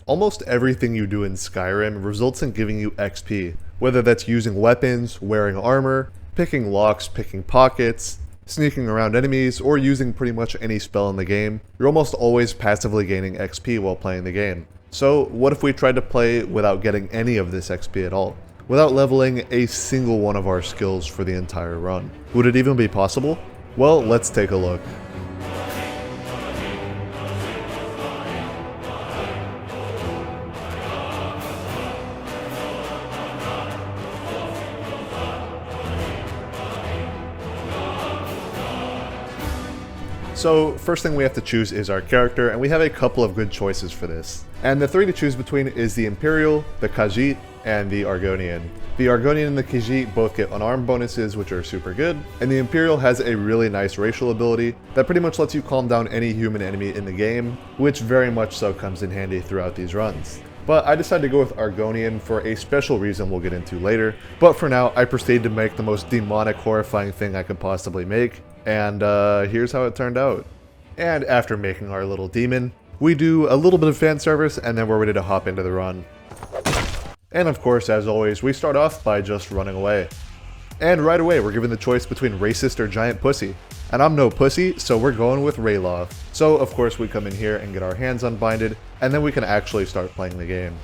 Almost everything you do in Skyrim results in giving you XP, whether that's using weapons, wearing armor, picking locks, picking pockets, sneaking around enemies, or using pretty much any spell in the game. You're almost always passively gaining XP while playing the game. So what if we tried to play without getting any of this XP at all? Without leveling a single one of our skills for the entire run? Would it even be possible? Well, let's take a look. So first thing we have to choose is our character, and we have a couple of good choices for this. And the three to choose between is the Imperial, the Khajiit, and the Argonian. The Argonian and the Khajiit both get unarmed bonuses, which are super good, and the Imperial has a really nice racial ability that pretty much lets you calm down any human enemy in the game, which very much so comes in handy throughout these runs. But I decided to go with Argonian for a special reason we'll get into later, but for now I proceeded to make the most demonic, horrifying thing I could possibly make, and here's how it turned out. And after making our little demon, we do a little bit of fan service and then we're ready to hop into the run. And of course, as always, we start off by just running away. And right away, we're given the choice between racist or giant pussy. And I'm no pussy, so we're going with Raylaw. So of course we come in here and get our hands unbinded, and then we can actually start playing the game.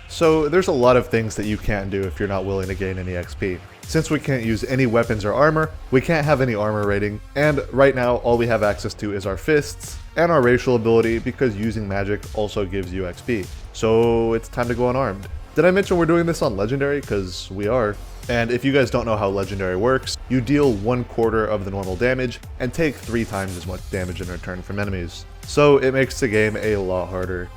So there's a lot of things that you can't do if you're not willing to gain any XP. Since we can't use any weapons or armor, we can't have any armor rating, and right now all we have access to is our fists and our racial ability, because using magic also gives you XP. So it's time to go unarmed. Did I mention we're doing this on Legendary? Because we are. And if you guys don't know how Legendary works, you deal 1/4 of the normal damage and take 3 times as much damage in return from enemies. So it makes the game a lot harder.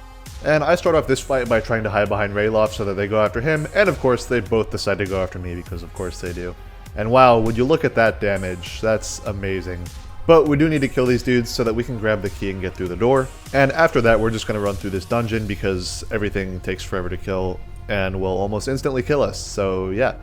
And I start off this fight by trying to hide behind Rayloff so that they go after him, and of course they both decide to go after me because of course they do. And wow, would you look at that damage, that's amazing. But we do need to kill these dudes so that we can grab the key and get through the door. And after that we're just going to run through this dungeon because everything takes forever to kill and will almost instantly kill us, so yeah.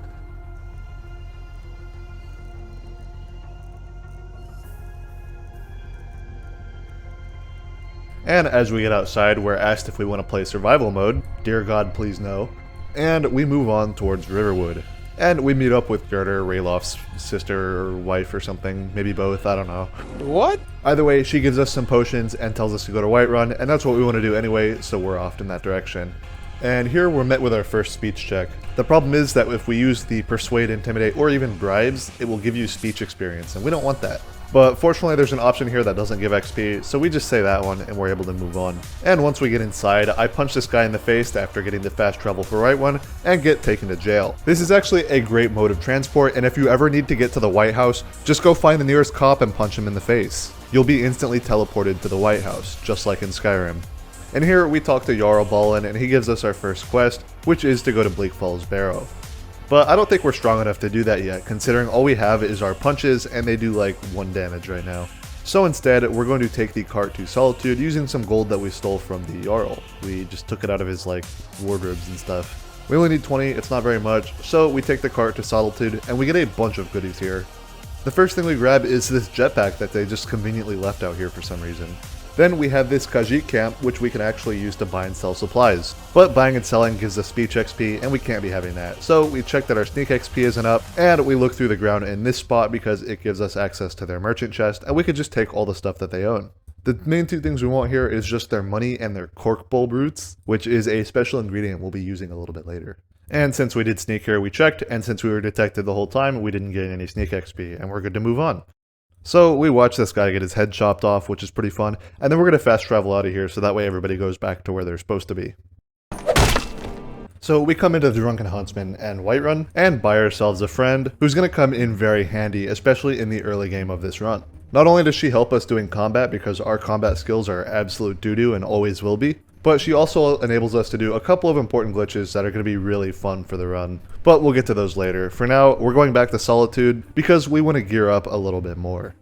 And as we get outside, we're asked if we want to play survival mode. Dear God, please no. And we move on towards Riverwood. And we meet up with Gerda, Rayloff's sister or wife or something. Maybe both, I don't know. What? Either way, she gives us some potions and tells us to go to Whiterun, and that's what we want to do anyway, so we're off in that direction. And here we're met with our first speech check. The problem is that if we use the Persuade, Intimidate, or even Bribes, it will give you speech experience, and we don't want that. But fortunately there's an option here that doesn't give XP, so we just say that one and we're able to move on. And once we get inside, I punch this guy in the face after getting the fast travel for Whiterun and get taken to jail. This is actually a great mode of transport, and if you ever need to get to the White House, just go find the nearest cop and punch him in the face. You'll be instantly teleported to the White House, just like in Skyrim. And here we talk to Jarl Balin and he gives us our first quest, which is to go to Bleak Falls Barrow. But I don't think we're strong enough to do that yet, considering all we have is our punches and they do like 1 damage right now. So instead, we're going to take the cart to Solitude using some gold that we stole from the Jarl. We just took it out of his like wardrobes and stuff. We only need 20, it's not very much, so we take the cart to Solitude and we get a bunch of goodies here. The first thing we grab is this jetpack that they just conveniently left out here for some reason. Then we have this Khajiit camp, which we can actually use to buy and sell supplies. But buying and selling gives us speech XP, and we can't be having that. So we check that our sneak XP isn't up, and we look through the ground in this spot because it gives us access to their merchant chest, and we could just take all the stuff that they own. The main 2 things we want here is just their money and their cork bulb roots, which is a special ingredient we'll be using a little bit later. And since we did sneak here, we checked, and since we were detected the whole time, we didn't get any sneak XP, and we're good to move on. So we watch this guy get his head chopped off, which is pretty fun, and then we're going to fast travel out of here so that way everybody goes back to where they're supposed to be. So we come into the Drunken Huntsman and Whiterun, and buy ourselves a friend who's going to come in very handy, especially in the early game of this run. Not only does she help us doing combat because our combat skills are absolute doo-doo and always will be, but she also enables us to do a couple of important glitches that are going to be really fun for the run. But we'll get to those later. For now, we're going back to Solitude because we want to gear up a little bit more.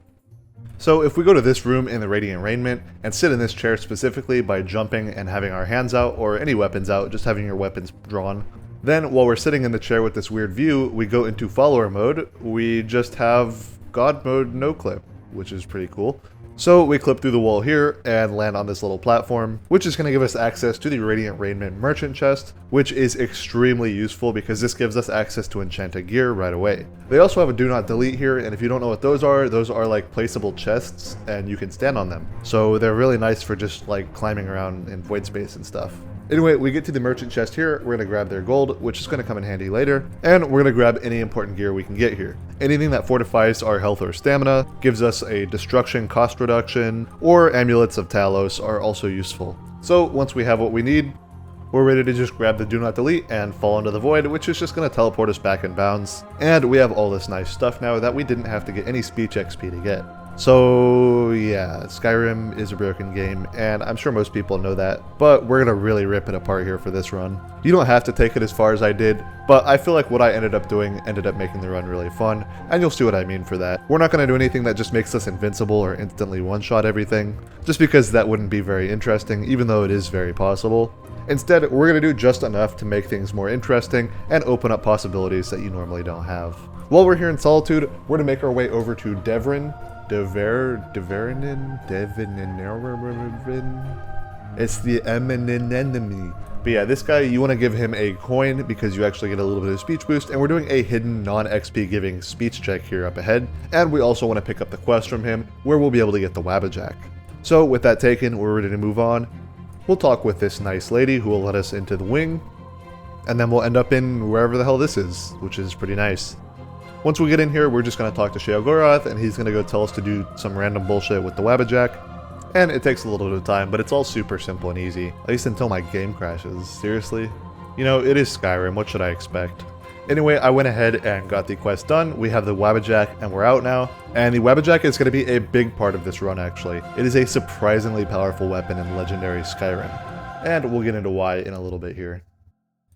So if we go to this room in the Radiant Raiment and sit in this chair specifically by jumping and having our hands out, or any weapons out, just having your weapons drawn, then while we're sitting in the chair with this weird view, we go into follower mode. We just have God mode no clip, which is pretty cool. So we clip through the wall here and land on this little platform, which is going to give us access to the Radiant Raiment merchant chest, which is extremely useful because this gives us access to enchanted gear right away. They also have a do not delete here, and if you don't know what those are like placeable chests and you can stand on them. So they're really nice for just like climbing around in void space and stuff. Anyway, we get to the merchant chest here, we're going to grab their gold, which is going to come in handy later, and we're going to grab any important gear we can get here. Anything that fortifies our health or stamina, gives us a destruction cost reduction, or amulets of Talos are also useful. So once we have what we need, we're ready to just grab the do not delete and fall into the void, which is just going to teleport us back in bounds. And we have all this nice stuff now that we didn't have to get any speech XP to get. So yeah, Skyrim is a broken game, and I'm sure most people know that, but we're gonna really rip it apart here for this run. You don't have to take it as far as I did, but I feel like what I ended up doing ended up making the run really fun, and you'll see what I mean for that. We're not gonna do anything that just makes us invincible or instantly one-shot everything, just because that wouldn't be very interesting, even though it is very possible. Instead, we're gonna do just enough to make things more interesting and open up possibilities that you normally don't have. While we're here in Solitude, we're gonna make our way over to Deverin. It's the enemy. But yeah, this guy, you want to give him a coin because you actually get a little bit of speech boost, and we're doing a hidden non-XP giving speech check here up ahead, and we also want to pick up the quest from him where we'll be able to get the Wabbajack. So with that taken, we're ready to move on. We'll talk with this nice lady who will let us into the wing, and then we'll end up in wherever the hell this is, which is pretty nice. Once we get in here, we're just going to talk to Sheogorath, and he's going to go tell us to do some random bullshit with the Wabbajack. And it takes a little bit of time, but it's all super simple and easy. At least until my game crashes. Seriously? You know, it is Skyrim, what should I expect? Anyway, I went ahead and got the quest done. We have the Wabbajack, and we're out now. And the Wabbajack is going to be a big part of this run, actually. It is a surprisingly powerful weapon in legendary Skyrim. And we'll get into why in a little bit here.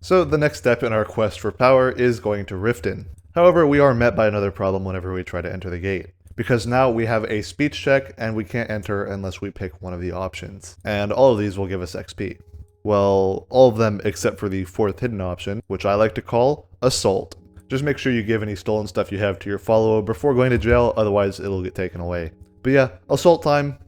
So the next step in our quest for power is going to Riften. However, we are met by another problem whenever we try to enter the gate, because now we have a speech check and we can't enter unless we pick one of the options, and all of these will give us XP. Well, all of them except for the fourth hidden option, which I like to call Assault. Just make sure you give any stolen stuff you have to your follower before going to jail, otherwise it'll get taken away. But yeah, Assault time!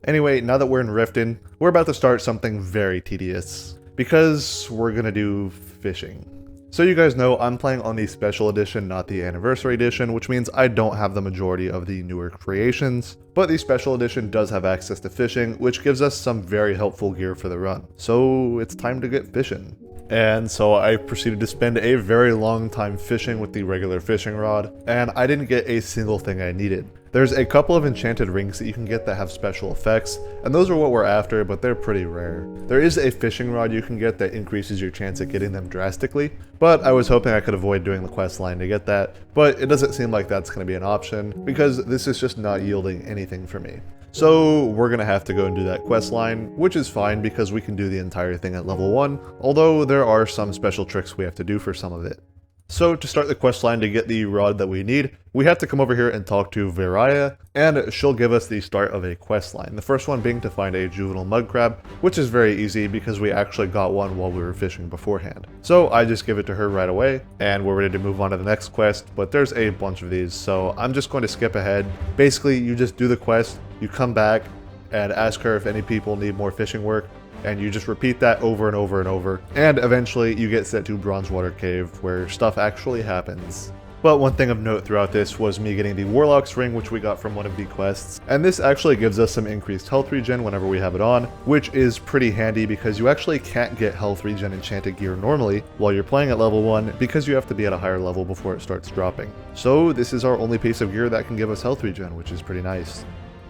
Anyway, now that we're in Riften, we're about to start something very tedious, because we're gonna do fishing. So you guys know I'm playing on the special edition, not the anniversary edition, which means I don't have the majority of the newer creations, but the special edition does have access to fishing, which gives us some very helpful gear for the run. So it's time to get fishing. And so I proceeded to spend a very long time fishing with the regular fishing rod, and I didn't get a single thing I needed. There's a couple of enchanted rings that you can get that have special effects, and those are what we're after, but they're pretty rare. There is a fishing rod you can get that increases your chance at getting them drastically, but I was hoping I could avoid doing the quest line to get that, but it doesn't seem like that's going to be an option, because this is just not yielding anything for me. So we're going to have to go and do that quest line, which is fine because we can do the entire thing at level 1, although there are some special tricks we have to do for some of it. So to start the quest line to get the rod that we need, we have to come over here and talk to Viraya, and she'll give us the start of a quest line. The first one being to find a juvenile mud crab, which is very easy because we actually got one while we were fishing beforehand. So I just give it to her right away, and we're ready to move on to the next quest, but there's a bunch of these, so I'm just going to skip ahead. Basically, you just do the quest, you come back, and ask her if any people need more fishing work, and you just repeat that over and over and over, and eventually you get sent to Bronzewater Cave, where stuff actually happens. But one thing of note throughout this was me getting the Warlock's Ring, which we got from one of the quests, and this actually gives us some increased health regen whenever we have it on, which is pretty handy because you actually can't get health regen enchanted gear normally while you're playing at level 1 because you have to be at a higher level before it starts dropping. So this is our only piece of gear that can give us health regen, which is pretty nice.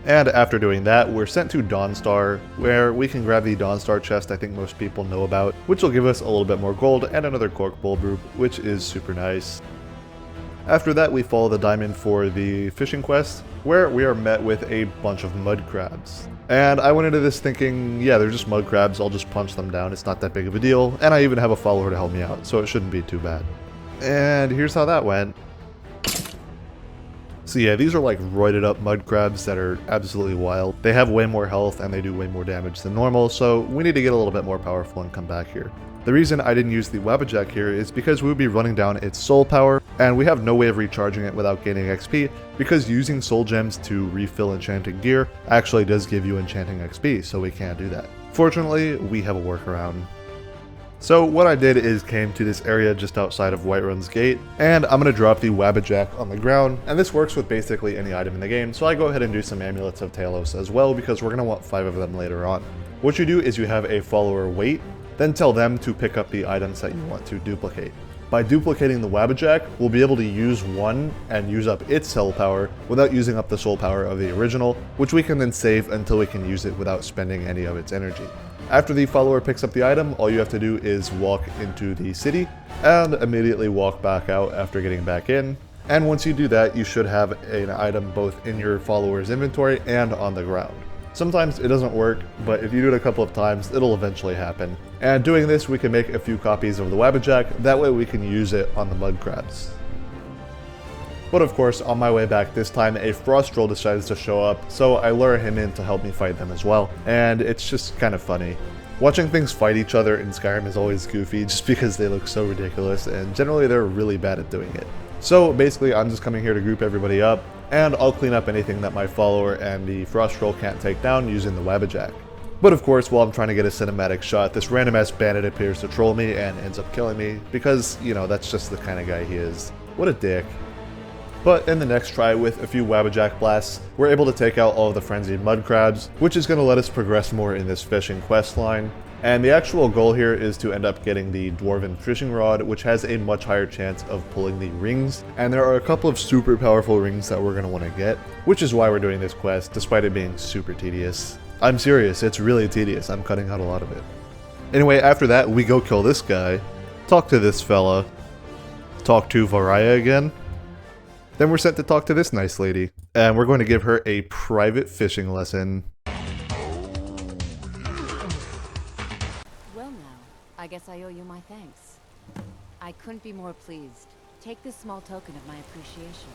And after doing that, we're sent to Dawnstar, where we can grab the Dawnstar chest I think most people know about, which will give us a little bit more gold and another cork bulb root, which is super nice. After that, we follow the diamond for the fishing quest, where we are met with a bunch of mud crabs. And I went into this thinking, yeah, they're just mud crabs, I'll just punch them down, it's not that big of a deal, and I even have a follower to help me out, so it shouldn't be too bad. And here's how that went. So yeah, these are like roided up mud crabs that are absolutely wild. They have way more health and they do way more damage than normal, so we need to get a little bit more powerful and come back here. The reason I didn't use the Wabbajack here is because we would be running down its soul power, and we have no way of recharging it without gaining XP, because using soul gems to refill enchanted gear actually does give you enchanting XP, so we can't do that. Fortunately, we have a workaround. So what I did is came to this area just outside of Whiterun's gate, and I'm going to drop the Wabbajack on the ground, and this works with basically any item in the game, so I go ahead and do some Amulets of Talos as well, because we're going to want 5 of them later on. What you do is you have a follower wait, then tell them to pick up the items that you want to duplicate. By duplicating the Wabbajack, we'll be able to use one and use up its soul power without using up the soul power of the original, which we can then save until we can use it without spending any of its energy. After the follower picks up the item, all you have to do is walk into the city and immediately walk back out after getting back in. And once you do that, you should have an item both in your follower's inventory and on the ground. Sometimes it doesn't work, but if you do it a couple of times, it'll eventually happen. And doing this, we can make a few copies of the Wabbajack, that way we can use it on the mud crabs. But of course, on my way back this time, a frost troll decides to show up, so I lure him in to help me fight them as well, and it's just kind of funny. Watching things fight each other in Skyrim is always goofy, just because they look so ridiculous, and generally they're really bad at doing it. So basically, I'm just coming here to group everybody up, and I'll clean up anything that my follower and the frost troll can't take down using the Wabbajack. But of course, while I'm trying to get a cinematic shot, this random ass bandit appears to troll me and ends up killing me, because, you know, that's just the kind of guy he is. What a dick. But in the next try, with a few Wabbajack blasts, we're able to take out all of the frenzied mud crabs, which is going to let us progress more in this fishing quest line. And the actual goal here is to end up getting the dwarven fishing rod, which has a much higher chance of pulling the rings, and there are a couple of super powerful rings that we're going to want to get, which is why we're doing this quest, despite it being super tedious. I'm serious, it's really tedious, I'm cutting out a lot of it. Anyway, after that, we go kill this guy, talk to this fella, talk to Varaya again, then we're sent to talk to this nice lady, and we're going to give her a private fishing lesson. Well now, I guess I owe you my thanks. I couldn't be more pleased. Take this small token of my appreciation.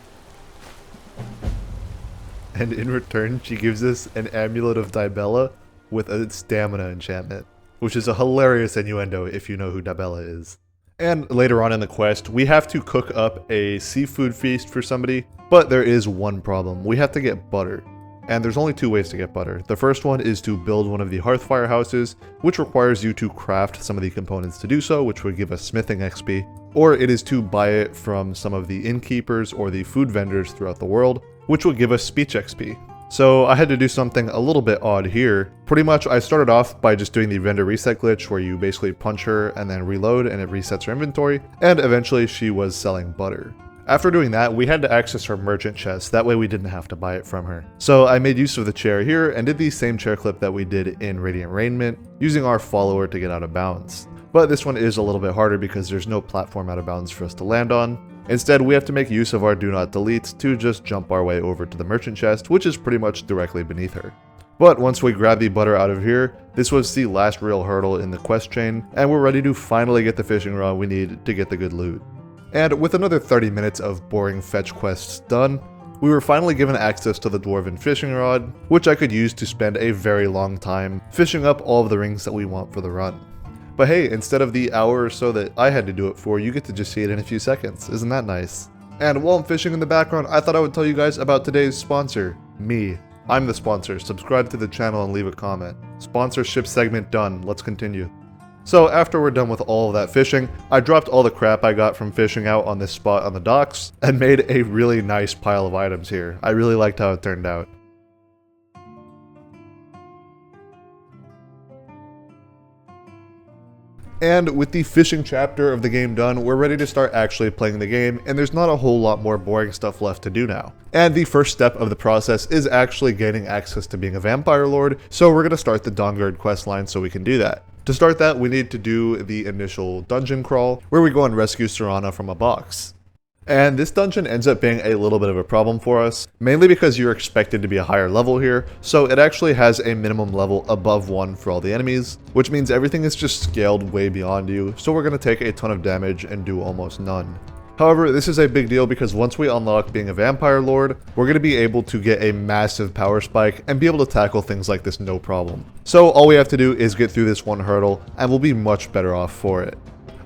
And in return, she gives us an Amulet of Dibella with a stamina enchantment, which is a hilarious innuendo if you know who Dibella is. And later on in the quest, we have to cook up a seafood feast for somebody, but there is one problem. We have to get butter. And there's only 2 ways to get butter. The first one is to build one of the hearthfire houses, which requires you to craft some of the components to do so, which would give us smithing XP, or it is to buy it from some of the innkeepers or the food vendors throughout the world, which would give us speech XP. So I had to do something a little bit odd here. Pretty much I started off by just doing the vendor reset glitch where you basically punch her and then reload and it resets her inventory, and eventually she was selling butter. After doing that, we had to access her merchant chest, that way we didn't have to buy it from her. So I made use of the chair here and did the same chair clip that we did in Radiant Raiment, using our follower to get out of bounds. But this one is a little bit harder because there's no platform out of bounds for us to land on. Instead, we have to make use of our do not delete to just jump our way over to the merchant chest, which is pretty much directly beneath her. But once we grab the butter out of here, this was the last real hurdle in the quest chain, and we're ready to finally get the fishing rod we need to get the good loot. And with another 30 minutes of boring fetch quests done, we were finally given access to the dwarven fishing rod, which I could use to spend a very long time fishing up all of the rings that we want for the run. But hey, instead of the hour or so that I had to do it for, you get to just see it in a few seconds. Isn't that nice? And while I'm fishing in the background, I thought I would tell you guys about today's sponsor, me. I'm the sponsor. Subscribe to the channel and leave a comment. Sponsorship segment done. Let's continue. So after we're done with all of that fishing, I dropped all the crap I got from fishing out on this spot on the docks and made a really nice pile of items here. I really liked how it turned out. And with the fishing chapter of the game done, we're ready to start actually playing the game, and there's not a whole lot more boring stuff left to do now. And the first step of the process is actually gaining access to being a vampire lord, so we're going to start the Dawnguard questline so we can do that. To start that, we need to do the initial dungeon crawl, where we go and rescue Serana from a box. And this dungeon ends up being a little bit of a problem for us, mainly because you're expected to be a higher level here, so it actually has a minimum level above 1 for all the enemies, which means everything is just scaled way beyond you, so we're going to take a ton of damage and do almost none. However, this is a big deal because once we unlock being a vampire lord, we're going to be able to get a massive power spike and be able to tackle things like this no problem. So all we have to do is get through this one hurdle, and we'll be much better off for it.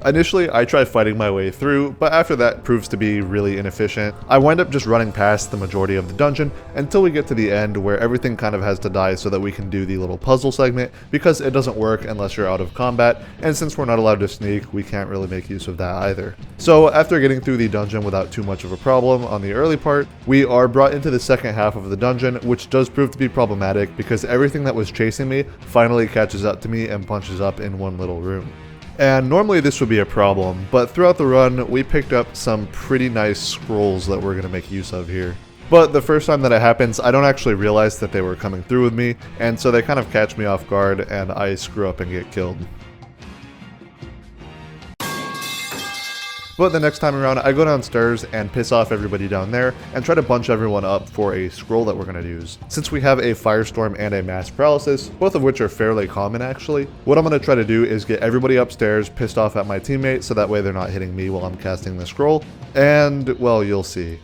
Initially, I try fighting my way through, but after that proves to be really inefficient. I wind up just running past the majority of the dungeon until we get to the end where everything kind of has to die so that we can do the little puzzle segment, because it doesn't work unless you're out of combat, and since we're not allowed to sneak, we can't really make use of that either. So after getting through the dungeon without too much of a problem on the early part, we are brought into the second half of the dungeon, which does prove to be problematic because everything that was chasing me finally catches up to me and punches up in one little room. And normally this would be a problem, but throughout the run, we picked up some pretty nice scrolls that we're going to make use of here. But the first time that it happens, I don't actually realize that they were coming through with me, and so they kind of catch me off guard, and I screw up and get killed. But the next time around, I go downstairs and piss off everybody down there and try to bunch everyone up for a scroll that we're going to use. Since we have a firestorm and a mass paralysis, both of which are fairly common actually, what I'm going to try to do is get everybody upstairs pissed off at my teammate so that way they're not hitting me while I'm casting the scroll, and well, you'll see.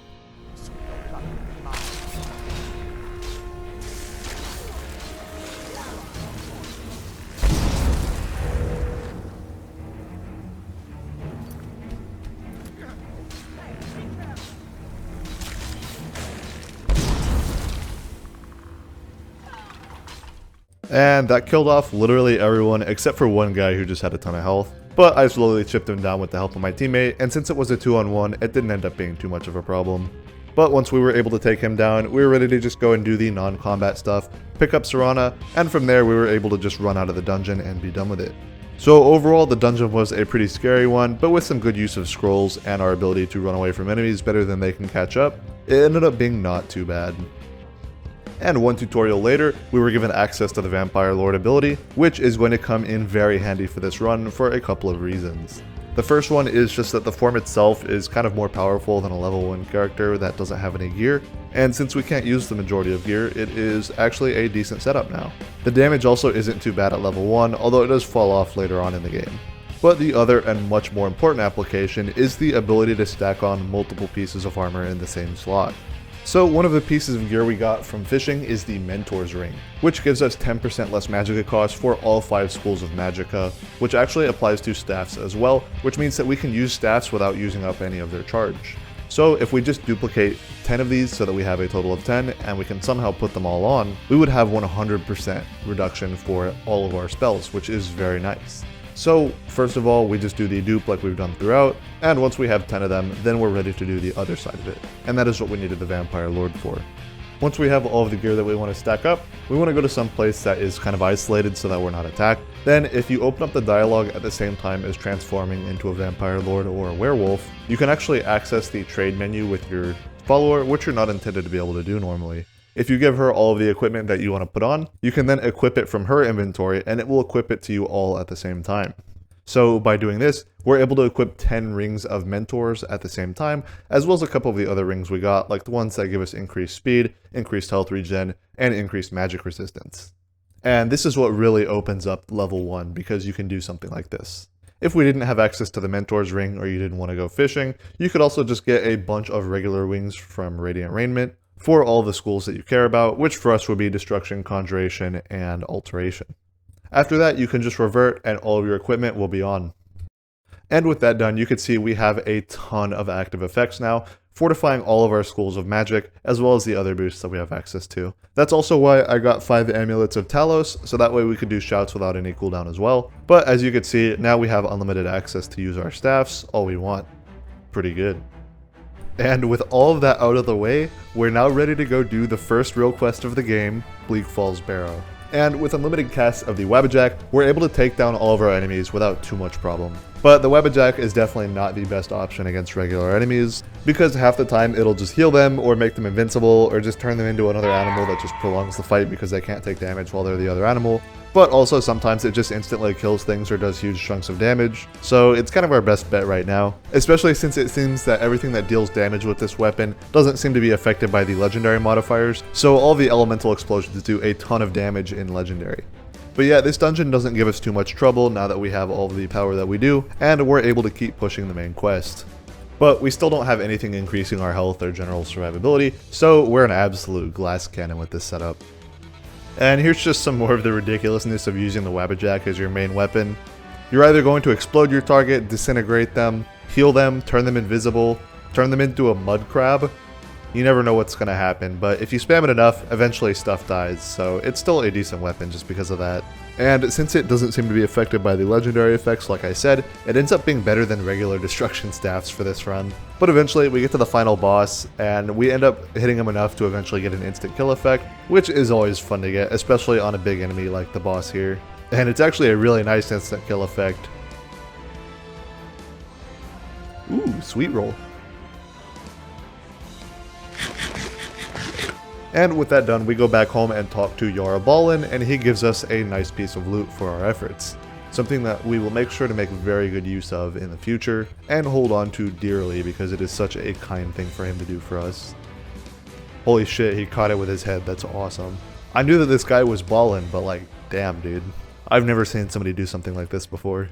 And that killed off literally everyone except for one guy who just had a ton of health. But I slowly chipped him down with the help of my teammate, and since it was a 2-on-1, it didn't end up being too much of a problem. But once we were able to take him down, we were ready to just go and do the non-combat stuff, pick up Serana, and from there we were able to just run out of the dungeon and be done with it. So overall, the dungeon was a pretty scary one, but with some good use of scrolls and our ability to run away from enemies better than they can catch up, it ended up being not too bad. And one tutorial later, we were given access to the Vampire Lord ability, which is going to come in very handy for this run for a couple of reasons. The first one is just that the form itself is kind of more powerful than a level 1 character that doesn't have any gear, and since we can't use the majority of gear, it is actually a decent setup now. The damage also isn't too bad at level 1, although it does fall off later on in the game. But the other and much more important application is the ability to stack on multiple pieces of armor in the same slot. So one of the pieces of gear we got from fishing is the Mentor's Ring, which gives us 10% less magicka cost for all 5 schools of magicka, which actually applies to staffs as well, which means that we can use staffs without using up any of their charge. So if we just duplicate 10 of these so that we have a total of 10 and we can somehow put them all on, we would have 100% reduction for all of our spells, which is very nice. So first of all, we just do the dupe like we've done throughout, and once we have 10 of them, then we're ready to do the other side of it. And that is what we needed the Vampire Lord for. Once we have all of the gear that we want to stack up, we want to go to some place that is kind of isolated so that we're not attacked. Then if you open up the dialogue at the same time as transforming into a Vampire Lord or a werewolf, you can actually access the trade menu with your follower, which you're not intended to be able to do normally. If you give her all of the equipment that you want to put on, you can then equip it from her inventory and it will equip it to you all at the same time. So by doing this, we're able to equip 10 rings of mentors at the same time, as well as a couple of the other rings we got, like the ones that give us increased speed, increased health regen, and increased magic resistance. And this is what really opens up level 1, because you can do something like this. If we didn't have access to the Mentor's Ring or you didn't want to go fishing, you could also just get a bunch of regular wings from Radiant Raiment for all the schools that you care about, which for us would be Destruction, Conjuration, and Alteration. After that, you can just revert and all of your equipment will be on. And with that done, you can see we have a ton of active effects now, fortifying all of our schools of magic, as well as the other boosts that we have access to. That's also why I got 5 Amulets of Talos, so that way we could do shouts without any cooldown as well. But as you can see, now we have unlimited access to use our staffs all we want. Pretty good. And with all of that out of the way, we're now ready to go do the first real quest of the game, Bleak Falls Barrow. And with unlimited casts of the Wabbajack, we're able to take down all of our enemies without too much problem. But the Wabbajack is definitely not the best option against regular enemies, because half the time it'll just heal them, or make them invincible, or just turn them into another animal that just prolongs the fight because they can't take damage while they're the other animal. But also sometimes it just instantly kills things or does huge chunks of damage, so it's kind of our best bet right now. Especially since it seems that everything that deals damage with this weapon doesn't seem to be affected by the legendary modifiers, so all the elemental explosions do a ton of damage in legendary. But yeah, this dungeon doesn't give us too much trouble now that we have all of the power that we do, and we're able to keep pushing the main quest. But we still don't have anything increasing our health or general survivability, so we're an absolute glass cannon with this setup. And here's just some more of the ridiculousness of using the Wabbajack as your main weapon. You're either going to explode your target, disintegrate them, heal them, turn them invisible, turn them into a mud crab. You never know what's going to happen, but if you spam it enough, eventually stuff dies, so it's still a decent weapon just because of that. And since it doesn't seem to be affected by the legendary effects like I said, it ends up being better than regular destruction staffs for this run. But eventually we get to the final boss, and we end up hitting him enough to eventually get an instant kill effect, which is always fun to get, especially on a big enemy like the boss here. And it's actually a really nice instant kill effect. Ooh, sweet roll. And with that done, we go back home and talk to Yarabalin, and he gives us a nice piece of loot for our efforts. Something that we will make sure to make very good use of in the future, and hold on to dearly because it is such a kind thing for him to do for us. Holy shit, he caught it with his head, that's awesome. I knew that this guy was ballin', but like, damn dude. I've never seen somebody do something like this before.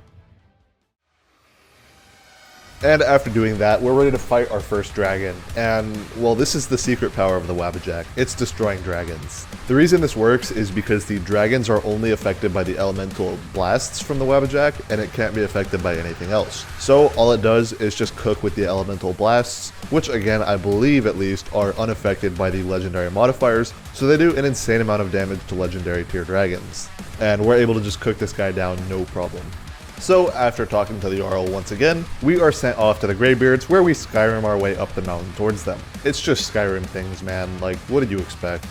And after doing that, we're ready to fight our first dragon, and, well, this is the secret power of the Wabbajack. It's destroying dragons. The reason this works is because the dragons are only affected by the elemental blasts from the Wabbajack, and it can't be affected by anything else. So all it does is just cook with the elemental blasts, which again, I believe at least, are unaffected by the legendary modifiers, so they do an insane amount of damage to legendary tier dragons. And we're able to just cook this guy down no problem. So after talking to the Jarl once again, we are sent off to the Greybeards, where we Skyrim our way up the mountain towards them. It's just Skyrim things, man, like, what did you expect?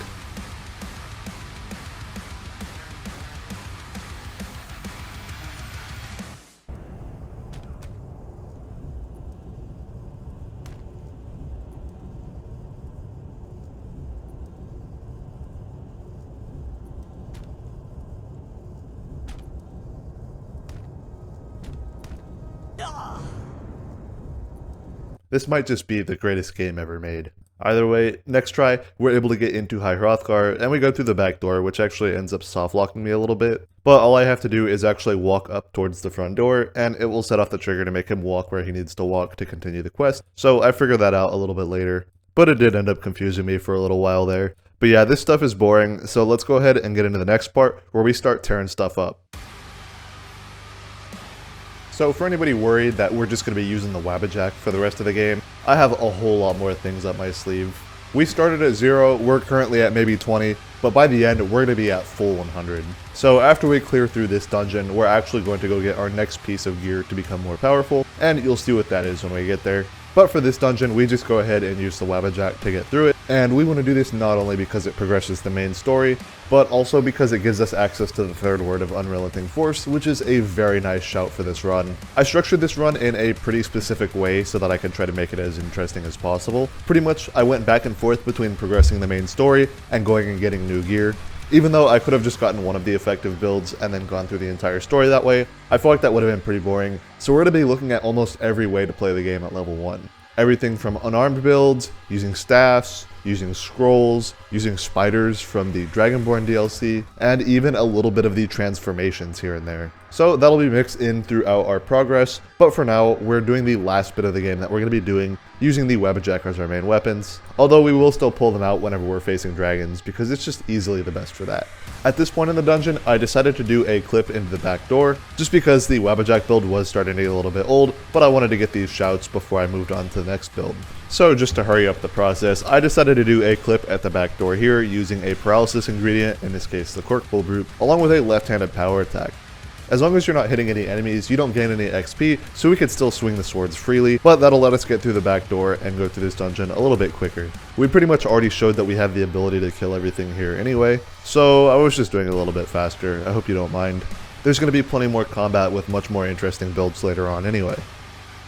This might just be the greatest game ever made. Either way, next try, we're able to get into High Hrothgar, and we go through the back door, which actually ends up soft-locking me a little bit. But all I have to do is actually walk up towards the front door, and it will set off the trigger to make him walk where he needs to walk to continue the quest. So I figured that out a little bit later. But it did end up confusing me for a little while there. But yeah, this stuff is boring, so let's go ahead and get into the next part, where we start tearing stuff up. So for anybody worried that we're just going to be using the Wabbajack for the rest of the game, I have a whole lot more things up my sleeve. We started at 0, we're currently at maybe 20, but by the end we're going to be at full 100. So after we clear through this dungeon, we're actually going to go get our next piece of gear to become more powerful, and you'll see what that is when we get there. But for this dungeon, we just go ahead and use the Wabbajack to get through it, and we want to do this not only because it progresses the main story, but also because it gives us access to the third word of Unrelenting Force, which is a very nice shout for this run. I structured this run in a pretty specific way so that I can try to make it as interesting as possible. Pretty much, I went back and forth between progressing the main story and going and getting new gear. Even though I could have just gotten one of the effective builds and then gone through the entire story that way, I feel like that would have been pretty boring, so we're going to be looking at almost every way to play the game at level 1. Everything from unarmed builds, using staffs, using scrolls, using spiders from the Dragonborn DLC, and even a little bit of the transformations here and there. So that'll be mixed in throughout our progress, but for now, we're doing the last bit of the game that we're going to be doing, using the Wabbajack as our main weapons, although we will still pull them out whenever we're facing dragons, because it's just easily the best for that. At this point in the dungeon, I decided to do a clip into the back door, just because the Wabbajack build was starting to get a little bit old, but I wanted to get these shouts before I moved on to the next build. So just to hurry up the process, I decided to do a clip at the back door here using a paralysis ingredient, in this case the Corkful Brute, along with a left-handed power attack. As long as you're not hitting any enemies, you don't gain any XP, so we could still swing the swords freely, but that'll let us get through the back door and go through this dungeon a little bit quicker. We pretty much already showed that we have the ability to kill everything here anyway, so I was just doing it a little bit faster. I hope you don't mind. There's going to be plenty more combat with much more interesting builds later on anyway.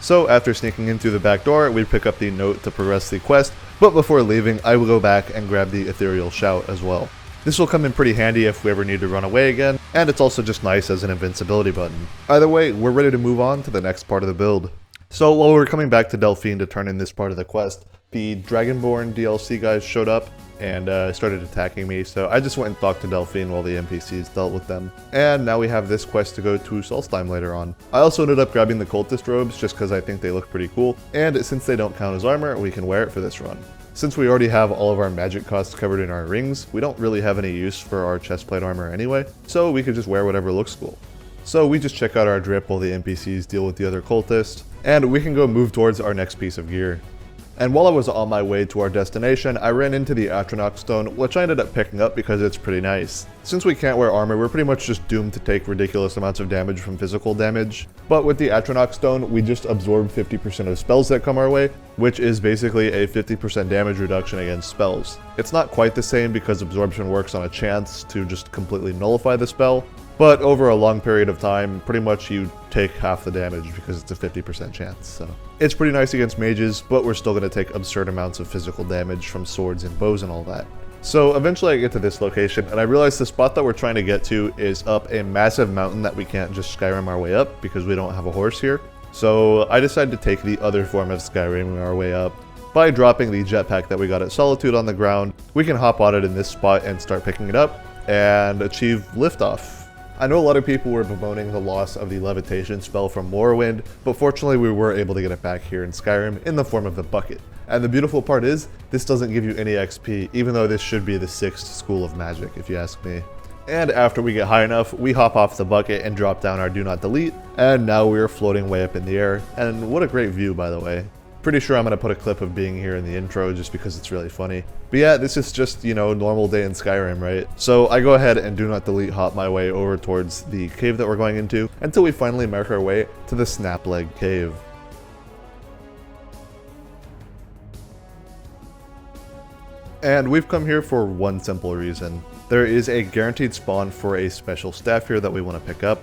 So after sneaking in through the back door, we pick up the note to progress the quest, but before leaving, I will go back and grab the ethereal shout as well. This will come in pretty handy if we ever need to run away again, and it's also just nice as an invincibility button. Either way, we're ready to move on to the next part of the build. So while we're coming back to Delphine to turn in this part of the quest, the Dragonborn DLC guys showed up and started attacking me, so I just went and talked to Delphine while the NPCs dealt with them. And now we have this quest to go to Solstheim later on. I also ended up grabbing the cultist robes just because I think they look pretty cool, and since they don't count as armor, we can wear it for this run. Since we already have all of our magic costs covered in our rings, we don't really have any use for our chestplate armor anyway, so we could just wear whatever looks cool. So we just check out our drip while the NPCs deal with the other cultists, and we can go move towards our next piece of gear. And while I was on my way to our destination, I ran into the Atronach stone, which I ended up picking up because it's pretty nice. Since we can't wear armor, we're pretty much just doomed to take ridiculous amounts of damage from physical damage. But with the Atronach stone, we just absorb 50% of spells that come our way, which is basically a 50% damage reduction against spells. It's not quite the same because absorption works on a chance to just completely nullify the spell, but over a long period of time, pretty much you take half the damage because it's a 50% chance. So it's pretty nice against mages, but we're still going to take absurd amounts of physical damage from swords and bows and all that. So eventually I get to this location, and I realize the spot that we're trying to get to is up a massive mountain that we can't just Skyrim our way up because we don't have a horse here. So I decided to take the other form of Skyriming our way up. By dropping the jetpack that we got at Solitude on the ground, we can hop on it in this spot and start picking it up and achieve liftoff. I know a lot of people were bemoaning the loss of the levitation spell from Morrowind, but fortunately we were able to get it back here in Skyrim in the form of the bucket. And the beautiful part is, this doesn't give you any XP, even though this should be the 6th school of magic, if you ask me. And after we get high enough, we hop off the bucket and drop down our do not delete, and now we are floating way up in the air. And what a great view, by the way. Pretty sure I'm going to put a clip of being here in the intro just because it's really funny. But yeah, this is just, you know, normal day in Skyrim, right? So I go ahead and do not delete hop my way over towards the cave that we're going into until we finally make our way to the Snapleg Cave. And we've come here for one simple reason. There is a guaranteed spawn for a special staff here that we want to pick up.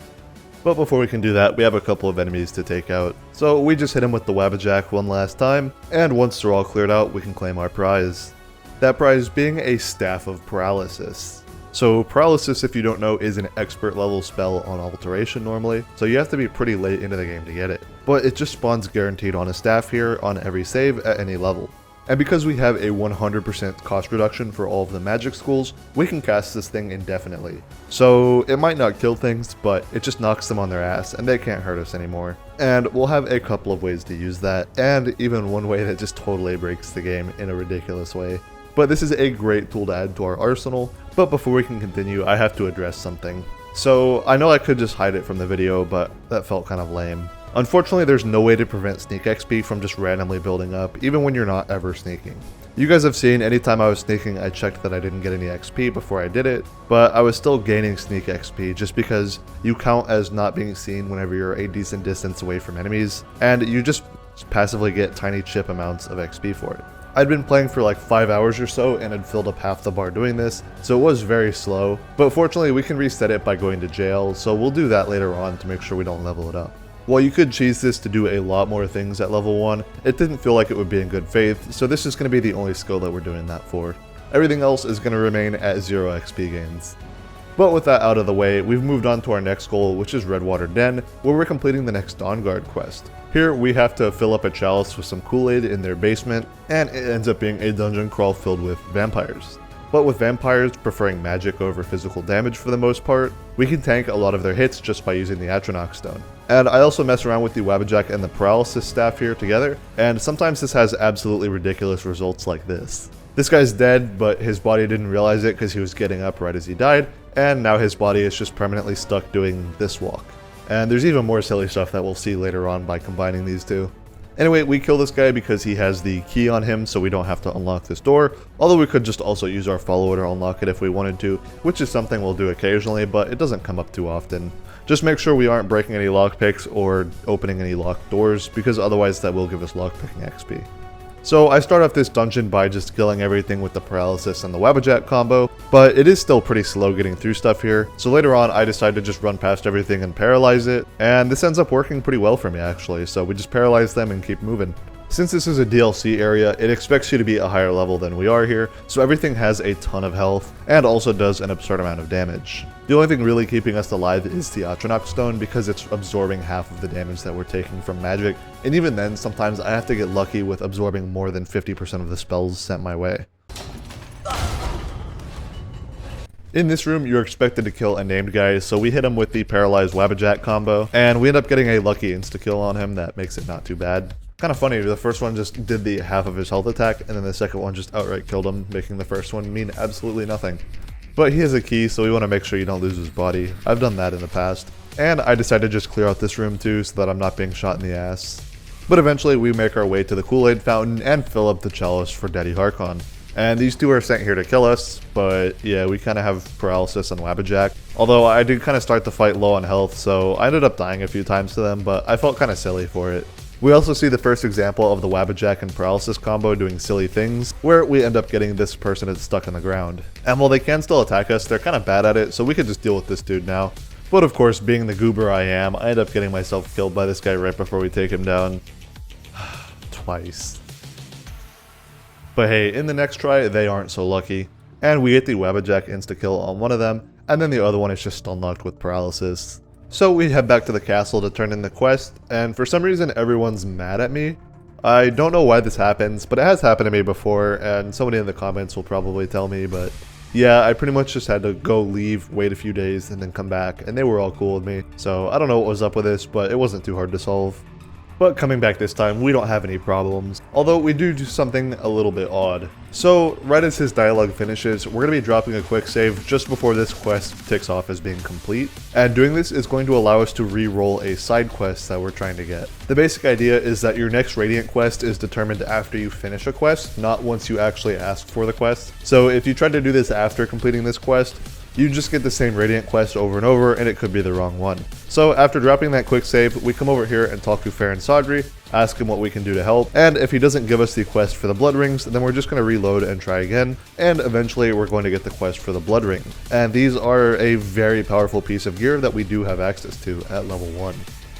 But before we can do that, we have a couple of enemies to take out. So we just hit him with the Wabbajack one last time, and once they're all cleared out, we can claim our prize. That prize being a Staff of Paralysis. So Paralysis, if you don't know, is an expert level spell on Alteration normally, so you have to be pretty late into the game to get it. But it just spawns guaranteed on a staff here on every save at any level. And because we have a 100% cost reduction for all of the magic schools, we can cast this thing indefinitely. So it might not kill things, but it just knocks them on their ass and they can't hurt us anymore. And we'll have a couple of ways to use that, and even one way that just totally breaks the game in a ridiculous way. But this is a great tool to add to our arsenal. But before we can continue, I have to address something. So I know I could just hide it from the video, but that felt kind of lame. Unfortunately, there's no way to prevent sneak XP from just randomly building up, even when you're not ever sneaking. You guys have seen anytime I was sneaking, I checked that I didn't get any XP before I did it, but I was still gaining sneak XP just because you count as not being seen whenever you're a decent distance away from enemies, and you just passively get tiny chip amounts of XP for it. I'd been playing for like 5 hours or so and had filled up half the bar doing this, so it was very slow, but fortunately we can reset it by going to jail, so we'll do that later on to make sure we don't level it up. While you could cheese this to do a lot more things at level 1, it didn't feel like it would be in good faith, so this is going to be the only skill that we're doing that for. Everything else is going to remain at 0 XP gains. But with that out of the way, we've moved on to our next goal, which is Redwater Den, where we're completing the next Dawnguard quest. Here we have to fill up a chalice with some Kool-Aid in their basement, and it ends up being a dungeon crawl filled with vampires. But with vampires preferring magic over physical damage for the most part, we can tank a lot of their hits just by using the Atronach stone. And I also mess around with the Wabbajack and the Paralysis staff here together, and sometimes this has absolutely ridiculous results like this. This guy's dead, but his body didn't realize it because he was getting up right as he died, and now his body is just permanently stuck doing this walk. And there's even more silly stuff that we'll see later on by combining these two. Anyway, we kill this guy because he has the key on him, so we don't have to unlock this door, although we could just also use our follower to unlock it if we wanted to, which is something we'll do occasionally, but it doesn't come up too often. Just make sure we aren't breaking any lockpicks or opening any locked doors, because otherwise that will give us lockpicking XP. So I start off this dungeon by just killing everything with the Paralysis and the Wabbajack combo, but it is still pretty slow getting through stuff here, so later on I decide to just run past everything and paralyze it, and this ends up working pretty well for me actually, so we just paralyze them and keep moving. Since this is a DLC area, it expects you to be a higher level than we are here, so everything has a ton of health, and also does an absurd amount of damage. The only thing really keeping us alive is the Atronach stone because it's absorbing half of the damage that we're taking from magic, and even then, sometimes I have to get lucky with absorbing more than 50% of the spells sent my way. In this room, you're expected to kill a named guy, so we hit him with the Paralyzed Wabbajack combo, and we end up getting a lucky insta-kill on him that makes it not too bad. Kind of funny, the first one just did the half of his health attack, and then the second one just outright killed him, making the first one mean absolutely nothing. But he has a key, so we want to make sure you don't lose his body. I've done that in the past. And I decided to just clear out this room too so that I'm not being shot in the ass. But eventually we make our way to the Kool-Aid fountain and fill up the chalice for Daddy Harkon. And these two are sent here to kill us, but yeah, we kind of have paralysis on Wabbajack. Although I did kind of start the fight low on health, so I ended up dying a few times to them, but I felt kind of silly for it. We also see the first example of the Wabbajack and paralysis combo doing silly things, where we end up getting this person that's stuck in the ground. And while they can still attack us, they're kind of bad at it, so we could just deal with this dude now. But of course, being the goober I am, I end up getting myself killed by this guy right before we take him down. Twice. But hey, in the next try, they aren't so lucky. And we get the Wabbajack insta-kill on one of them, and then the other one is just stun locked with paralysis. So we head back to the castle to turn in the quest, and for some reason everyone's mad at me. I don't know why this happens, but it has happened to me before, and somebody in the comments will probably tell me, but yeah, I pretty much just had to go leave, wait a few days, and then come back, and they were all cool with me. So I don't know what was up with this, but it wasn't too hard to solve. But coming back this time, we don't have any problems, although we do something a little bit odd. So, right as his dialogue finishes, we're going to be dropping a quick save just before this quest ticks off as being complete, and doing this is going to allow us to re-roll a side quest that we're trying to get. The basic idea is that your next Radiant quest is determined after you finish a quest, not once you actually ask for the quest. So if you try to do this after completing this quest, you just get the same Radiant quest over and over, and it could be the wrong one. So after dropping that quick save, we come over here and talk to Farron Sodri, ask him what we can do to help, and if he doesn't give us the quest for the blood rings, then we're just going to reload and try again, and eventually we're going to get the quest for the blood ring. And these are a very powerful piece of gear that we do have access to at level 1.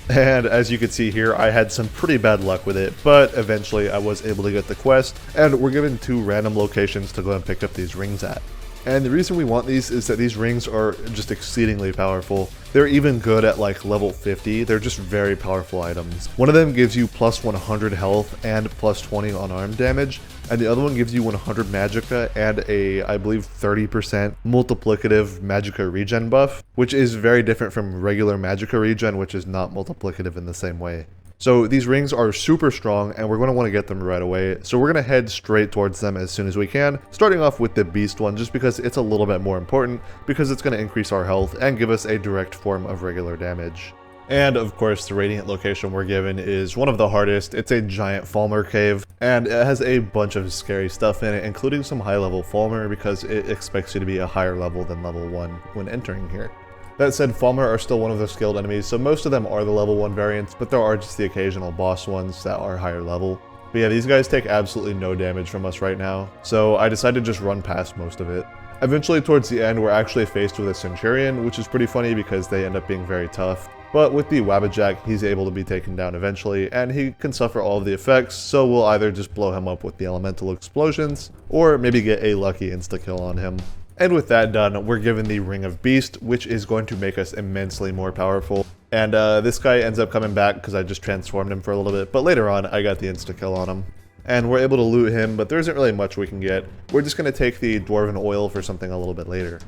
And as you can see here, I had some pretty bad luck with it, but eventually I was able to get the quest, and we're given 2 random locations to go and pick up these rings at. And the reason we want these is that these rings are just exceedingly powerful. They're even good at like level 50, they're just very powerful items. One of them gives you plus 100 health and plus 20 unarmed damage, and the other one gives you 100 magicka and a, I believe, 30% multiplicative magicka regen buff, which is very different from regular magicka regen, which is not multiplicative in the same way. So these rings are super strong, and we're going to want to get them right away. So we're going to head straight towards them as soon as we can, starting off with the beast one just because it's a little bit more important, because it's going to increase our health and give us a direct form of regular damage. And of course, the Radiant location we're given is one of the hardest. It's a giant Thalmor cave, and it has a bunch of scary stuff in it, including some high level Thalmor, because it expects you to be a higher level than level 1 when entering here. That said, Thalmor are still one of the skilled enemies, so most of them are the level 1 variants, but there are just the occasional boss ones that are higher level. But yeah, these guys take absolutely no damage from us right now, so I decided to just run past most of it. Eventually, towards the end, we're actually faced with a Centurion, which is pretty funny because they end up being very tough. But with the Wabbajack, he's able to be taken down eventually, and he can suffer all of the effects, so we'll either just blow him up with the elemental explosions, or maybe get a lucky insta-kill on him. And with that done, we're given the Ring of Beast, which is going to make us immensely more powerful. And this guy ends up coming back because I just transformed him for a little bit, but later on I got the insta-kill on him. And we're able to loot him, but there isn't really much we can get. We're just going to take the Dwarven Oil for something a little bit later.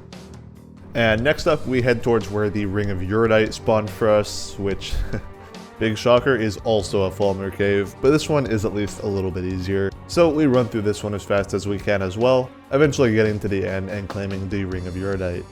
And next up, we head towards where the Ring of Uridite spawned for us, which, big shocker, is also a Thalmor cave, but this one is at least a little bit easier. So we run through this one as fast as we can as well, eventually getting to the end and claiming the Ring of Uridite.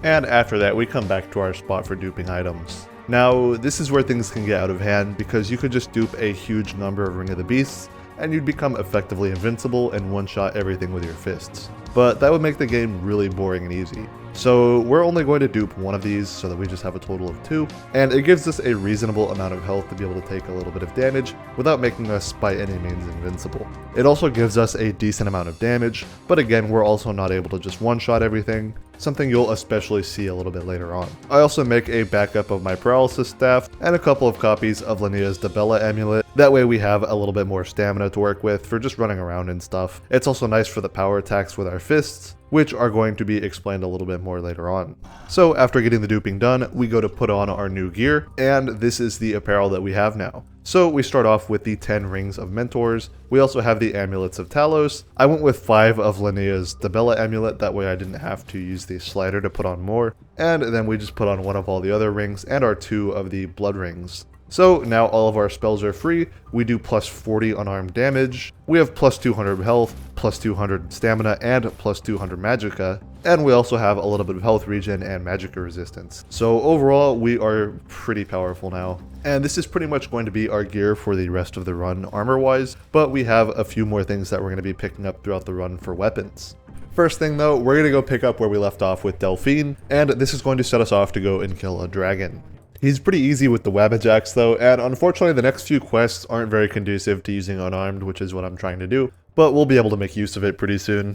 And after that, we come back to our spot for duping items. Now, this is where things can get out of hand, because you could just dupe a huge number of Ring of the Beasts, and you'd become effectively invincible and one-shot everything with your fists. But that would make the game really boring and easy. So we're only going to dupe one of these so that we just have a total of 2, and it gives us a reasonable amount of health to be able to take a little bit of damage without making us by any means invincible. It also gives us a decent amount of damage, but again, we're also not able to just one-shot everything, something you'll especially see a little bit later on. I also make a backup of my paralysis staff and a couple of copies of Linnea's Dibella amulet. That way we have a little bit more stamina to work with for just running around and stuff. It's also nice for the power attacks with our fists, which are going to be explained a little bit more later on. So after getting the duping done, we go to put on our new gear, and this is the apparel that we have now. So we start off with the 10 rings of mentors. We also have the amulets of Talos. I went with 5 of Linnea's Dibella amulet, that way I didn't have to use the slider to put on more. And then we just put on one of all the other rings and our 2 of the blood rings. So now all of our spells are free. We do plus 40 unarmed damage, we have plus 200 health, plus 200 stamina, and plus 200 magicka, and we also have a little bit of health regen and magicka resistance. So overall, we are pretty powerful now. And this is pretty much going to be our gear for the rest of the run armor-wise, but we have a few more things that we're going to be picking up throughout the run for weapons. First thing though, we're going to go pick up where we left off with Delphine, and this is going to set us off to go and kill a dragon. He's pretty easy with the Wabbajacks though, and unfortunately the next few quests aren't very conducive to using Unarmed, which is what I'm trying to do, but we'll be able to make use of it pretty soon.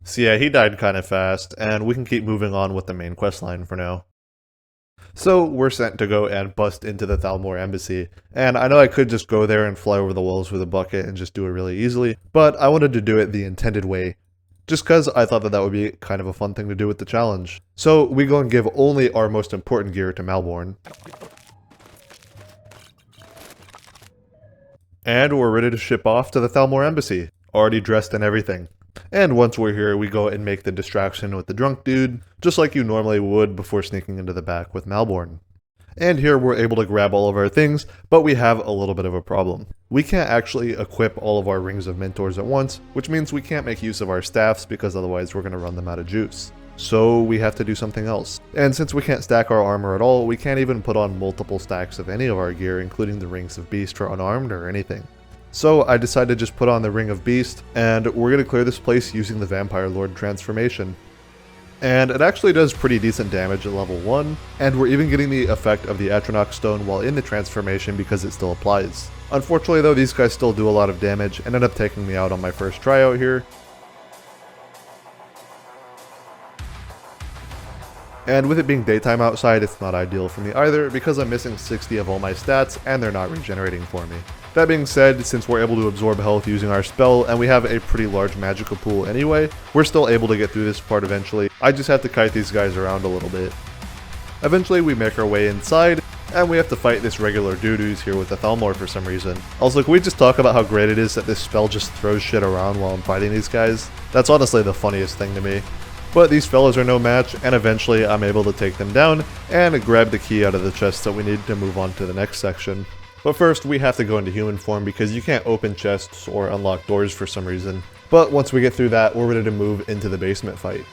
So yeah, he died kind of fast, and we can keep moving on with the main quest line for now. So we're sent to go and bust into the Thalmor Embassy, and I know I could just go there and fly over the walls with a bucket and just do it really easily, but I wanted to do it the intended way, just because I thought that that would be kind of a fun thing to do with the challenge. So we go and give only our most important gear to Malborn. And we're ready to ship off to the Thalmor Embassy, already dressed and everything. And once we're here, we go and make the distraction with the drunk dude, just like you normally would before sneaking into the back with Malborn. And here we're able to grab all of our things, but we have a little bit of a problem. We can't actually equip all of our Rings of Mentors at once, which means we can't make use of our staffs because otherwise we're going to run them out of juice. So we have to do something else. And since we can't stack our armor at all, we can't even put on multiple stacks of any of our gear, including the Rings of Beast for Unarmed or anything. So I decided to just put on the Ring of Beast, and we're going to clear this place using the Vampire Lord transformation. And it actually does pretty decent damage at level 1, and we're even getting the effect of the Atronach Stone while in the transformation because it still applies. Unfortunately though, these guys still do a lot of damage and ended up taking me out on my first try out here. And with it being daytime outside, it's not ideal for me either because I'm missing 60 of all my stats and they're not regenerating for me. That being said, since we're able to absorb health using our spell and we have a pretty large magical pool anyway, we're still able to get through this part eventually. I just have to kite these guys around a little bit. Eventually we make our way inside, and we have to fight this regular dude who's here with the Thalmor for some reason. Also, can we just talk about how great it is that this spell just throws shit around while I'm fighting these guys? That's honestly the funniest thing to me. But these fellas are no match, and eventually I'm able to take them down and grab the key out of the chest that we need to move on to the next section. But first, we have to go into human form because you can't open chests or unlock doors for some reason. But once we get through that, we're ready to move into the basement fight.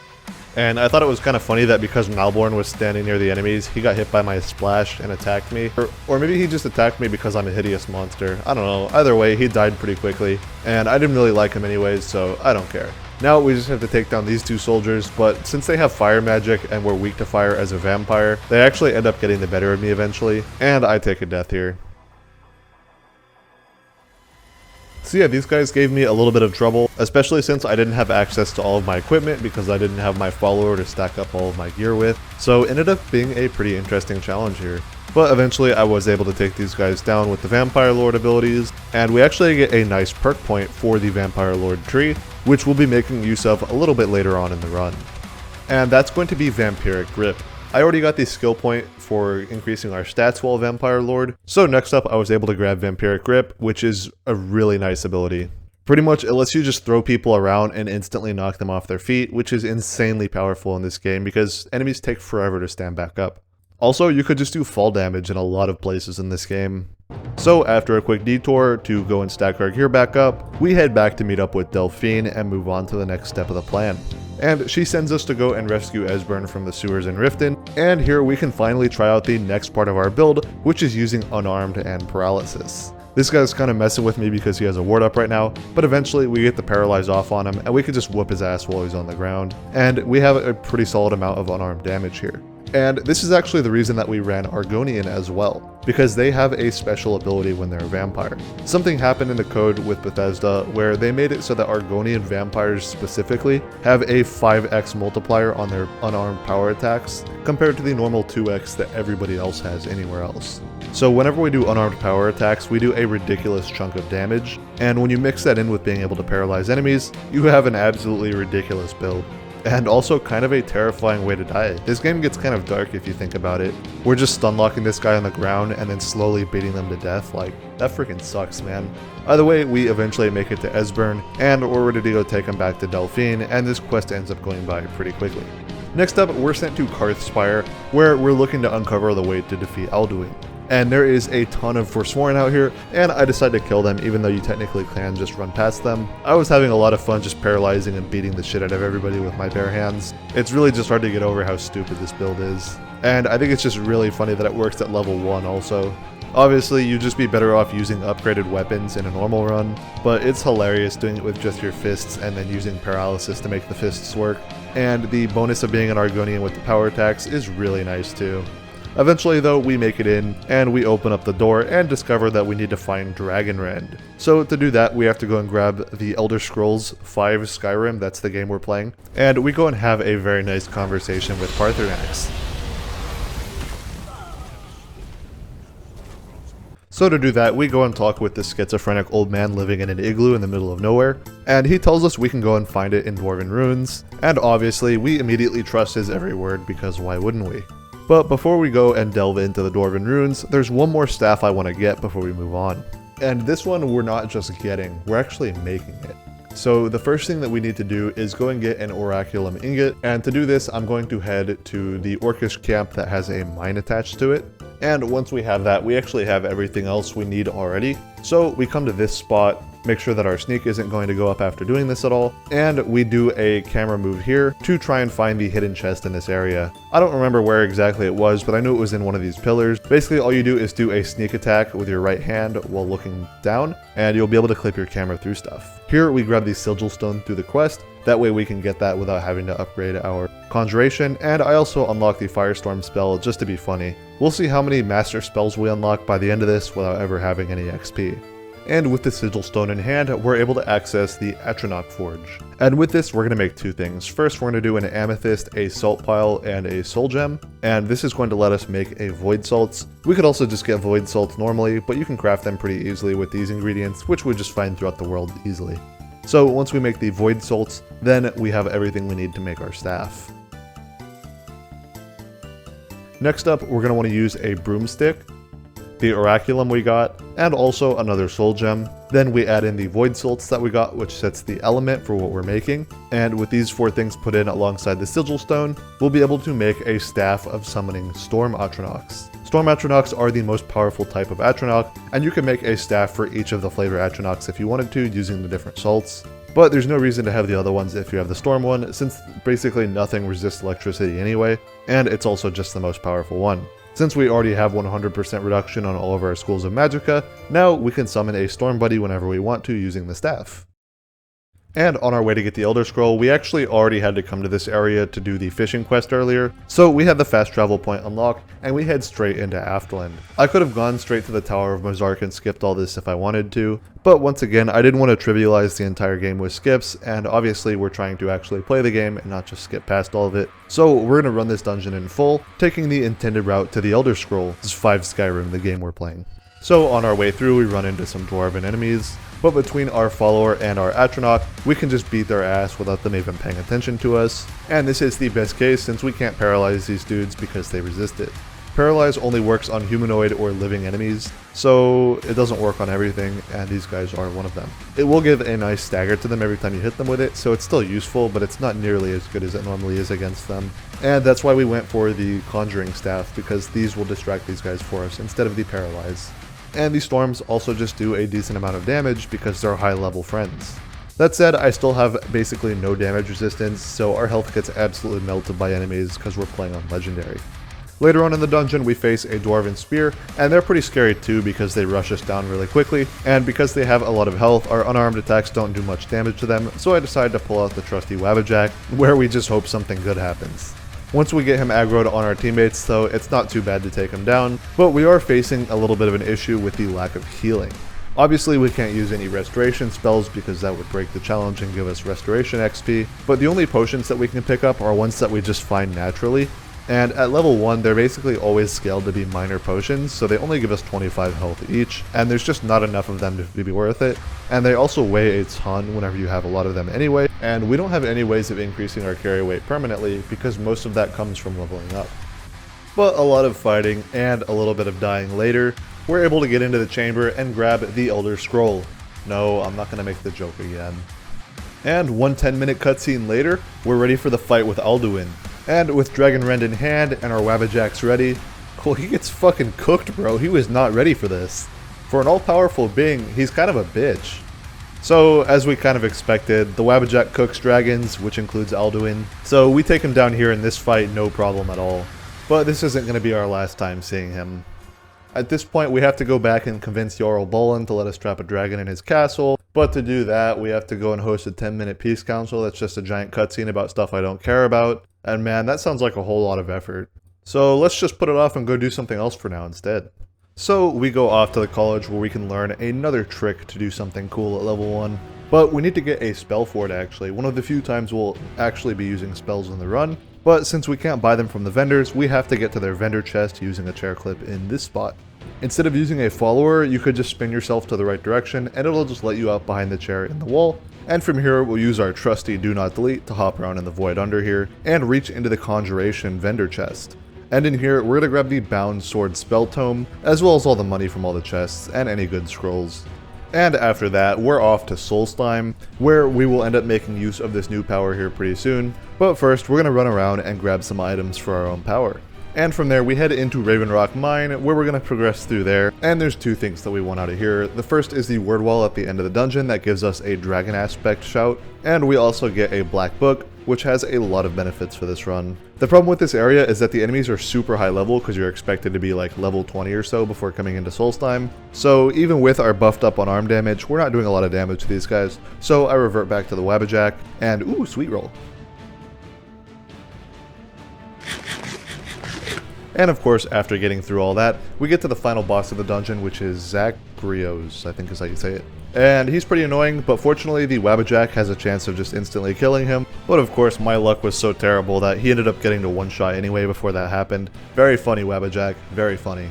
And I thought it was kind of funny that because Malborn was standing near the enemies, he got hit by my splash and attacked me. Or maybe he just attacked me because I'm a hideous monster. I don't know. Either way, he died pretty quickly. And I didn't really like him anyways, so I don't care. Now we just have to take down these two soldiers, but since they have fire magic and we're weak to fire as a vampire, they actually end up getting the better of me eventually, and I take a death here. So yeah, these guys gave me a little bit of trouble, especially since I didn't have access to all of my equipment because I didn't have my follower to stack up all of my gear with, so it ended up being a pretty interesting challenge here. But eventually I was able to take these guys down with the Vampire Lord abilities, and we actually get a nice perk point for the Vampire Lord tree, which we'll be making use of a little bit later on in the run. And that's going to be Vampiric Grip. I already got the skill point for increasing our stats while Vampire Lord, so next up I was able to grab Vampiric Grip, which is a really nice ability. Pretty much it lets you just throw people around and instantly knock them off their feet, which is insanely powerful in this game because enemies take forever to stand back up. Also, you could just do fall damage in a lot of places in this game. So after a quick detour to go and stack our gear back up, we head back to meet up with Delphine and move on to the next step of the plan. And she sends us to go and rescue Esbern from the sewers in Riften, and here we can finally try out the next part of our build, which is using Unarmed and Paralysis. This guy's kind of messing with me because he has a ward up right now, but eventually we get the Paralyze off on him and we can just whoop his ass while he's on the ground, and we have a pretty solid amount of unarmed damage here. And this is actually the reason that we ran Argonian as well, because they have a special ability when they're a vampire. Something happened in the code with Bethesda where they made it so that Argonian vampires specifically have a 5x multiplier on their unarmed power attacks compared to the normal 2x that everybody else has anywhere else. So whenever we do unarmed power attacks, we do a ridiculous chunk of damage, and when you mix that in with being able to paralyze enemies, you have an absolutely ridiculous build. And also kind of a terrifying way to die. This game gets kind of dark if you think about it. We're just stun locking this guy on the ground and then slowly beating them to death. Like, that freaking sucks, man. Either way, we eventually make it to Esbern, and we're ready to go take him back to Delphine, and this quest ends up going by pretty quickly. Next up, we're sent to Karthspire, where we're looking to uncover the way to defeat Alduin. And there is a ton of Forsworn out here, and I decided to kill them even though you technically can just run past them. I was having a lot of fun just paralyzing and beating the shit out of everybody with my bare hands. It's really just hard to get over how stupid this build is. And I think it's just really funny that it works at level 1 also. Obviously, you'd just be better off using upgraded weapons in a normal run, but it's hilarious doing it with just your fists and then using paralysis to make the fists work. And the bonus of being an Argonian with the power attacks is really nice too. Eventually though, we make it in, and we open up the door and discover that we need to find Dragonrend. So to do that, we have to go and grab the Elder Scrolls V Skyrim, that's the game we're playing, and we go and have a very nice conversation with Paarthurnax. So to do that, we go and talk with this schizophrenic old man living in an igloo in the middle of nowhere, and he tells us we can go and find it in Dwarven ruins, and obviously we immediately trust his every word because why wouldn't we? But before we go and delve into the Dwarven ruins, there's one more staff I want to get before we move on. And this one we're not just getting, we're actually making it. So the first thing that we need to do is go and get an Oraculum ingot, and to do this I'm going to head to the Orcish camp that has a mine attached to it. And once we have that, we actually have everything else we need already. So we come to this spot, make sure that our sneak isn't going to go up after doing this at all, and we do a camera move here to try and find the hidden chest in this area. I don't remember where exactly it was, but I knew it was in one of these pillars. Basically all you do is do a sneak attack with your right hand while looking down, and you'll be able to clip your camera through stuff. Here we grab the sigil stone through the quest, that way we can get that without having to upgrade our conjuration, and I also unlock the Firestorm spell just to be funny. We'll see how many master spells we unlock by the end of this without ever having any XP. And with the sigil stone in hand, we're able to access the Atronach Forge. And with this, we're going to make two things. First, we're going to do an amethyst, a salt pile, and a soul gem. And this is going to let us make a void salts. We could also just get void salts normally, but you can craft them pretty easily with these ingredients, which we just find throughout the world easily. So once we make the void salts, then we have everything we need to make our staff. Next up, we're going to want to use a broomstick, the Oraculum we got, and also another soul gem. Then we add in the void salts that we got, which sets the element for what we're making. And with these four things put in alongside the sigil stone, we'll be able to make a staff of summoning Storm Atronachs. Storm Atronachs are the most powerful type of Atronach, and you can make a staff for each of the flavor Atronachs if you wanted to using the different salts. But there's no reason to have the other ones if you have the Storm one, since basically nothing resists electricity anyway, and it's also just the most powerful one. Since we already have 100% reduction on all of our schools of magicka, now we can summon a Storm Buddy whenever we want to using the staff. And on our way to get the Elder Scroll, we actually already had to come to this area to do the fishing quest earlier, so we had the fast travel point unlocked, and we head straight into Aftland. I could have gone straight to the Tower of Mozark and skipped all this if I wanted to, but once again, I didn't want to trivialize the entire game with skips, and obviously we're trying to actually play the game and not just skip past all of it. So we're going to run this dungeon in full, taking the intended route to the Elder Scroll. This is 5 Skyrim, the game we're playing. So on our way through, we run into some dwarven enemies, but between our follower and our Atronach, we can just beat their ass without them even paying attention to us. And this is the best case since we can't paralyze these dudes because they resist it. Paralyze only works on humanoid or living enemies, so it doesn't work on everything, and these guys are one of them. It will give a nice stagger to them every time you hit them with it, so it's still useful, but it's not nearly as good as it normally is against them. And that's why we went for the Conjuring Staff, because these will distract these guys for us instead of the Paralyze. And these storms also just do a decent amount of damage because they're high level friends. That said, I still have basically no damage resistance, so our health gets absolutely melted by enemies because we're playing on Legendary. Later on in the dungeon, we face a Dwarven Spear, and they're pretty scary too because they rush us down really quickly, and because they have a lot of health, our unarmed attacks don't do much damage to them, so I decided to pull out the trusty Wabbajack, where we just hope something good happens. Once we get him aggroed on our teammates though, it's not too bad to take him down, but we are facing a little bit of an issue with the lack of healing. Obviously we can't use any restoration spells because that would break the challenge and give us restoration XP, but the only potions that we can pick up are ones that we just find naturally. And at level 1, they're basically always scaled to be minor potions, so they only give us 25 health each, and there's just not enough of them to be worth it. And they also weigh a ton whenever you have a lot of them anyway, and we don't have any ways of increasing our carry weight permanently because most of that comes from leveling up. But a lot of fighting and a little bit of dying later, we're able to get into the chamber and grab the Elder Scroll. No, I'm not gonna make the joke again. And one 10-minute cutscene later, we're ready for the fight with Alduin. And with Dragon Rend in hand and our Wabbajacks ready, well, he gets fucking cooked, bro. He was not ready for this. For an all-powerful being, he's kind of a bitch. So, as we kind of expected, the Wabbajack cooks dragons, which includes Alduin. So we take him down here in this fight, no problem at all. But this isn't going to be our last time seeing him. At this point, we have to go back and convince Jarl Bolin to let us trap a dragon in his castle. But to do that, we have to go and host a 10-minute peace council that's just a giant cutscene about stuff I don't care about. And man, that sounds like a whole lot of effort. So let's just put it off and go do something else for now instead. So we go off to the college where we can learn another trick to do something cool at level 1. But we need to get a spell for it actually, one of the few times we'll actually be using spells in the run. But since we can't buy them from the vendors, we have to get to their vendor chest using a chair clip in this spot. Instead of using a follower, you could just spin yourself to the right direction and it'll just let you out behind the chair in the wall. And from here, we'll use our trusty do not delete to hop around in the void under here and reach into the conjuration vendor chest. And in here, we're going to grab the Bound Sword Spell Tome, as well as all the money from all the chests and any good scrolls. And after that, we're off to Solstheim, where we will end up making use of this new power here pretty soon. But first, we're going to run around and grab some items for our own power. And from there, we head into Raven Rock Mine, where we're going to progress through there. And there's two things that we want out of here. The first is the word wall at the end of the dungeon that gives us a dragon aspect shout. And we also get a black book, which has a lot of benefits for this run. The problem with this area is that the enemies are super high level because you're expected to be like level 20 or so before coming into Solstheim. So even with our buffed up unarmed damage, we're not doing a lot of damage to these guys. So I revert back to the Wabbajack and ooh, sweet roll. And of course, after getting through all that, we get to the final boss of the dungeon, which is Zagreus, I think is how you say it. And he's pretty annoying, but fortunately the Wabbajack has a chance of just instantly killing him. But of course, my luck was so terrible that he ended up getting to one shot anyway before that happened. Very funny, Wabbajack, very funny.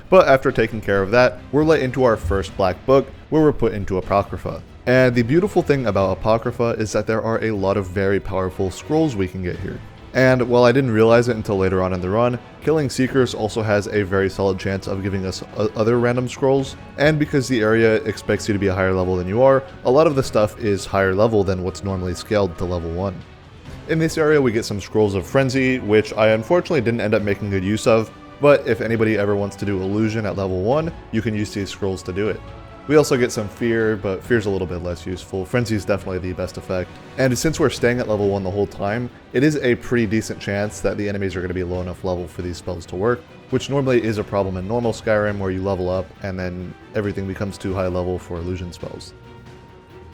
But after taking care of that, we're let into our first black book, where we're put into Apocrypha. And the beautiful thing about Apocrypha is that there are a lot of very powerful scrolls we can get here. And while I didn't realize it until later on in the run, killing Seekers also has a very solid chance of giving us other random scrolls, and because the area expects you to be a higher level than you are, a lot of the stuff is higher level than what's normally scaled to level 1. In this area we get some Scrolls of Frenzy, which I unfortunately didn't end up making good use of, but if anybody ever wants to do Illusion at level 1, you can use these scrolls to do it. We also get some Fear, but Fear's a little bit less useful. Frenzy is definitely the best effect. And since we're staying at level 1 the whole time, it is a pretty decent chance that the enemies are going to be low enough level for these spells to work, which normally is a problem in normal Skyrim where you level up and then everything becomes too high level for illusion spells.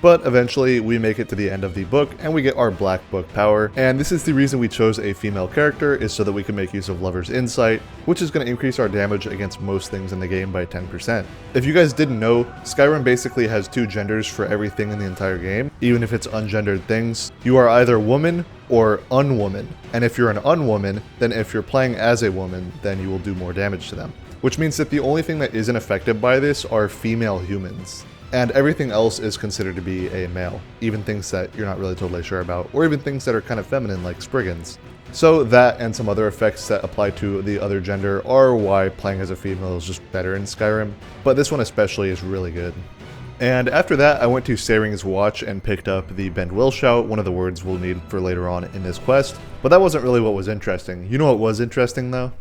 But eventually we make it to the end of the book and we get our black book power, and this is the reason we chose a female character, is so that we can make use of Lover's Insight, which is going to increase our damage against most things in the game by 10%. If you guys didn't know, Skyrim basically has two genders for everything in the entire game, even if it's ungendered things. You are either woman or unwoman, and if you're an unwoman, then if you're playing as a woman, then you will do more damage to them. Which means that the only thing that isn't affected by this are female humans. And everything else is considered to be a male, even things that you're not really totally sure about, or even things that are kind of feminine like Spriggans. So that and some other effects that apply to the other gender are why playing as a female is just better in Skyrim, but this one especially is really good. And after that, I went to Sayring's Watch and picked up the Bend Will Shout, one of the words we'll need for later on in this quest, but that wasn't really what was interesting. You know what was interesting though?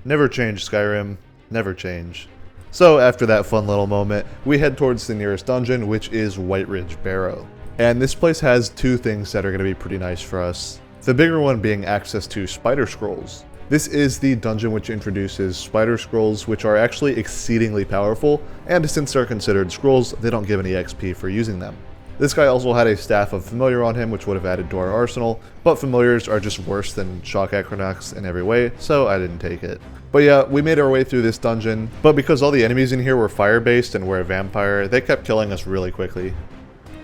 Never change, Skyrim. Never change. So after that fun little moment, we head towards the nearest dungeon, which is Whiteridge Barrow. And this place has two things that are going to be pretty nice for us. The bigger one being access to Spider Scrolls. This is the dungeon which introduces Spider Scrolls, which are actually exceedingly powerful, and since they're considered scrolls, they don't give any XP for using them. This guy also had a Staff of Familiar on him, which would have added to our arsenal, but Familiars are just worse than Shock Equinox in every way, so I didn't take it. But yeah, we made our way through this dungeon, but because all the enemies in here were fire-based and we're a vampire, they kept killing us really quickly.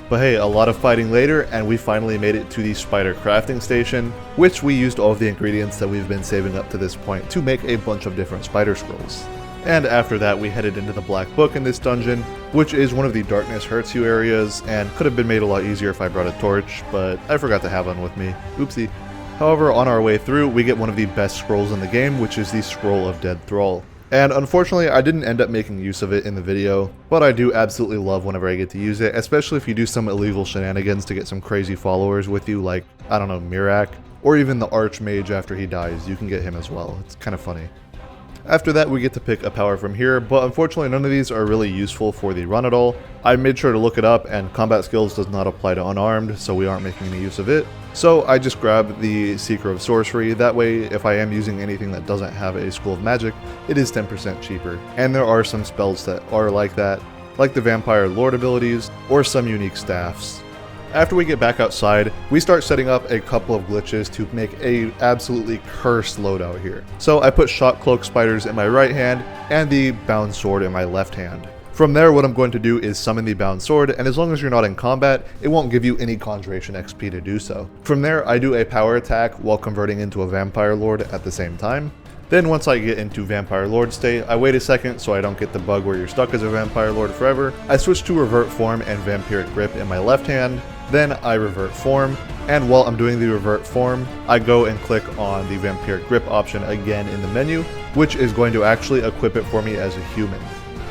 But hey, a lot of fighting later, and we finally made it to the spider crafting station, which we used all of the ingredients that we've been saving up to this point to make a bunch of different spider scrolls. And after that, we headed into the Black Book in this dungeon, which is one of the Darkness Hurts You areas, and could have been made a lot easier if I brought a torch, but I forgot to have one with me. Oopsie. However, on our way through, we get one of the best scrolls in the game, which is the Scroll of Dead Thrall. And unfortunately, I didn't end up making use of it in the video, but I do absolutely love whenever I get to use it, especially if you do some illegal shenanigans to get some crazy followers with you, like, I don't know, Miraak, or even the Archmage after he dies. You can get him as well. It's kind of funny. After that, we get to pick a power from here, but unfortunately none of these are really useful for the run at all. I made sure to look it up, and combat skills does not apply to unarmed, so we aren't making any use of it. So I just grabbed the Seeker of Sorcery. That way, if I am using anything that doesn't have a School of Magic, it is 10% cheaper. And there are some spells that are like that, like the Vampire Lord abilities, or some unique staffs. After we get back outside, we start setting up a couple of glitches to make a absolutely cursed loadout here. So I put Shock Cloak Spiders in my right hand and the Bound Sword in my left hand. From there, what I'm going to do is summon the Bound Sword, and as long as you're not in combat, it won't give you any Conjuration XP to do so. From there, I do a power attack while converting into a Vampire Lord at the same time. Then once I get into Vampire Lord state, I wait a second so I don't get the bug where you're stuck as a Vampire Lord forever. I switch to Revert Form and Vampiric Grip in my left hand. Then I revert form, and while I'm doing the revert form, I go and click on the Vampiric Grip option again in the menu, which is going to actually equip it for me as a human.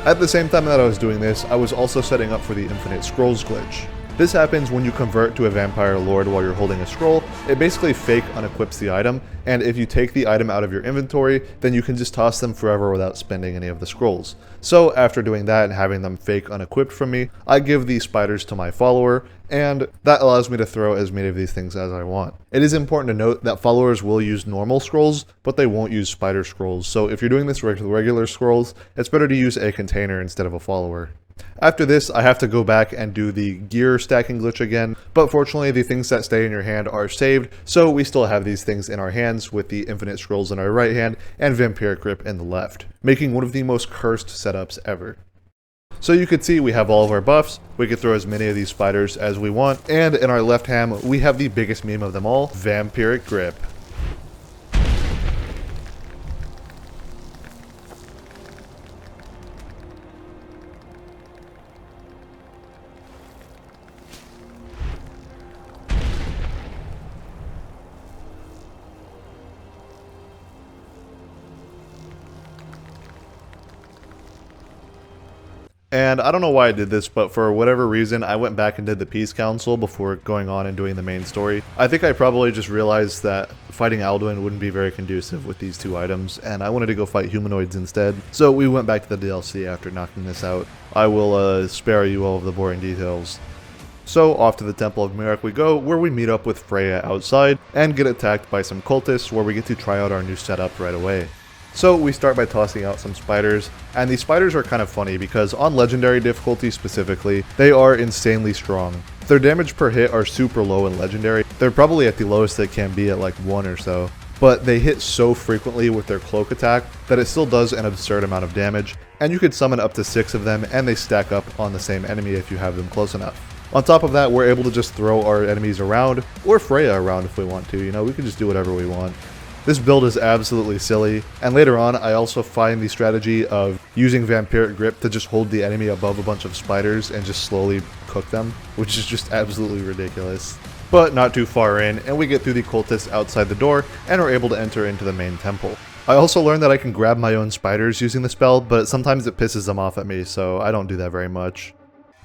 At the same time that I was doing this, I was also setting up for the Infinite Scrolls glitch. This happens when you convert to a Vampire Lord while you're holding a scroll. It basically fake unequips the item, and if you take the item out of your inventory, then you can just toss them forever without spending any of the scrolls. So after doing that and having them fake unequipped from me, I give these spiders to my follower, and that allows me to throw as many of these things as I want. It is important to note that followers will use normal scrolls, but they won't use spider scrolls, so if you're doing this with regular scrolls, it's better to use a container instead of a follower. After this, I have to go back and do the gear stacking glitch again, but fortunately the things that stay in your hand are saved, so we still have these things in our hands with the Infinite Scrolls in our right hand and Vampiric Grip in the left, making one of the most cursed setups ever. So you can see we have all of our buffs, we can throw as many of these spiders as we want, and in our left hand we have the biggest meme of them all, Vampiric Grip. And I don't know why I did this, but for whatever reason, I went back and did the Peace Council before going on and doing the main story. I think I probably just realized that fighting Alduin wouldn't be very conducive with these two items, and I wanted to go fight humanoids instead. So we went back to the DLC after knocking this out. I will spare you all of the boring details. So off to the Temple of Miraak we go, where we meet up with Freya outside, and get attacked by some cultists, where we get to try out our new setup right away. So we start by tossing out some spiders, and these spiders are kind of funny because on legendary difficulty specifically, they are insanely strong. Their damage per hit are super low in legendary. They're probably at the lowest they can be at like 1 or so, but they hit so frequently with their cloak attack that it still does an absurd amount of damage, and you could summon up to 6 of them and they stack up on the same enemy if you have them close enough. On top of that, we're able to just throw our enemies around, or Freya around if we want to, you know, we can just do whatever we want. This build is absolutely silly, and later on I also find the strategy of using Vampiric Grip to just hold the enemy above a bunch of spiders and just slowly cook them, which is just absolutely ridiculous. But not too far in, and we get through the cultists outside the door and are able to enter into the main temple. I also learned that I can grab my own spiders using the spell, but sometimes it pisses them off at me, so I don't do that very much.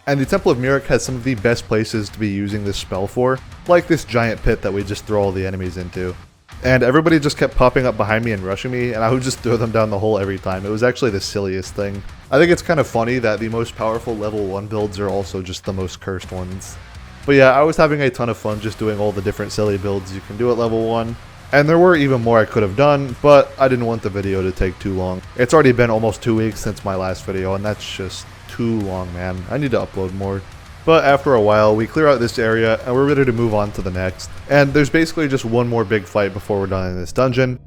And the Temple of Miraak has some of the best places to be using this spell for, like this giant pit that we just throw all the enemies into. And everybody just kept popping up behind me and rushing me, and I would just throw them down the hole every time. It was actually the silliest thing. I think it's kind of funny that the most powerful level 1 builds are also just the most cursed ones. But yeah, I was having a ton of fun just doing all the different silly builds you can do at level 1. And there were even more I could have done, but I didn't want the video to take too long. It's already been almost 2 weeks since my last video, and that's just too long, man. I need to upload more. But after a while, we clear out this area, and we're ready to move on to the next. And there's basically just one more big fight before we're done in this dungeon.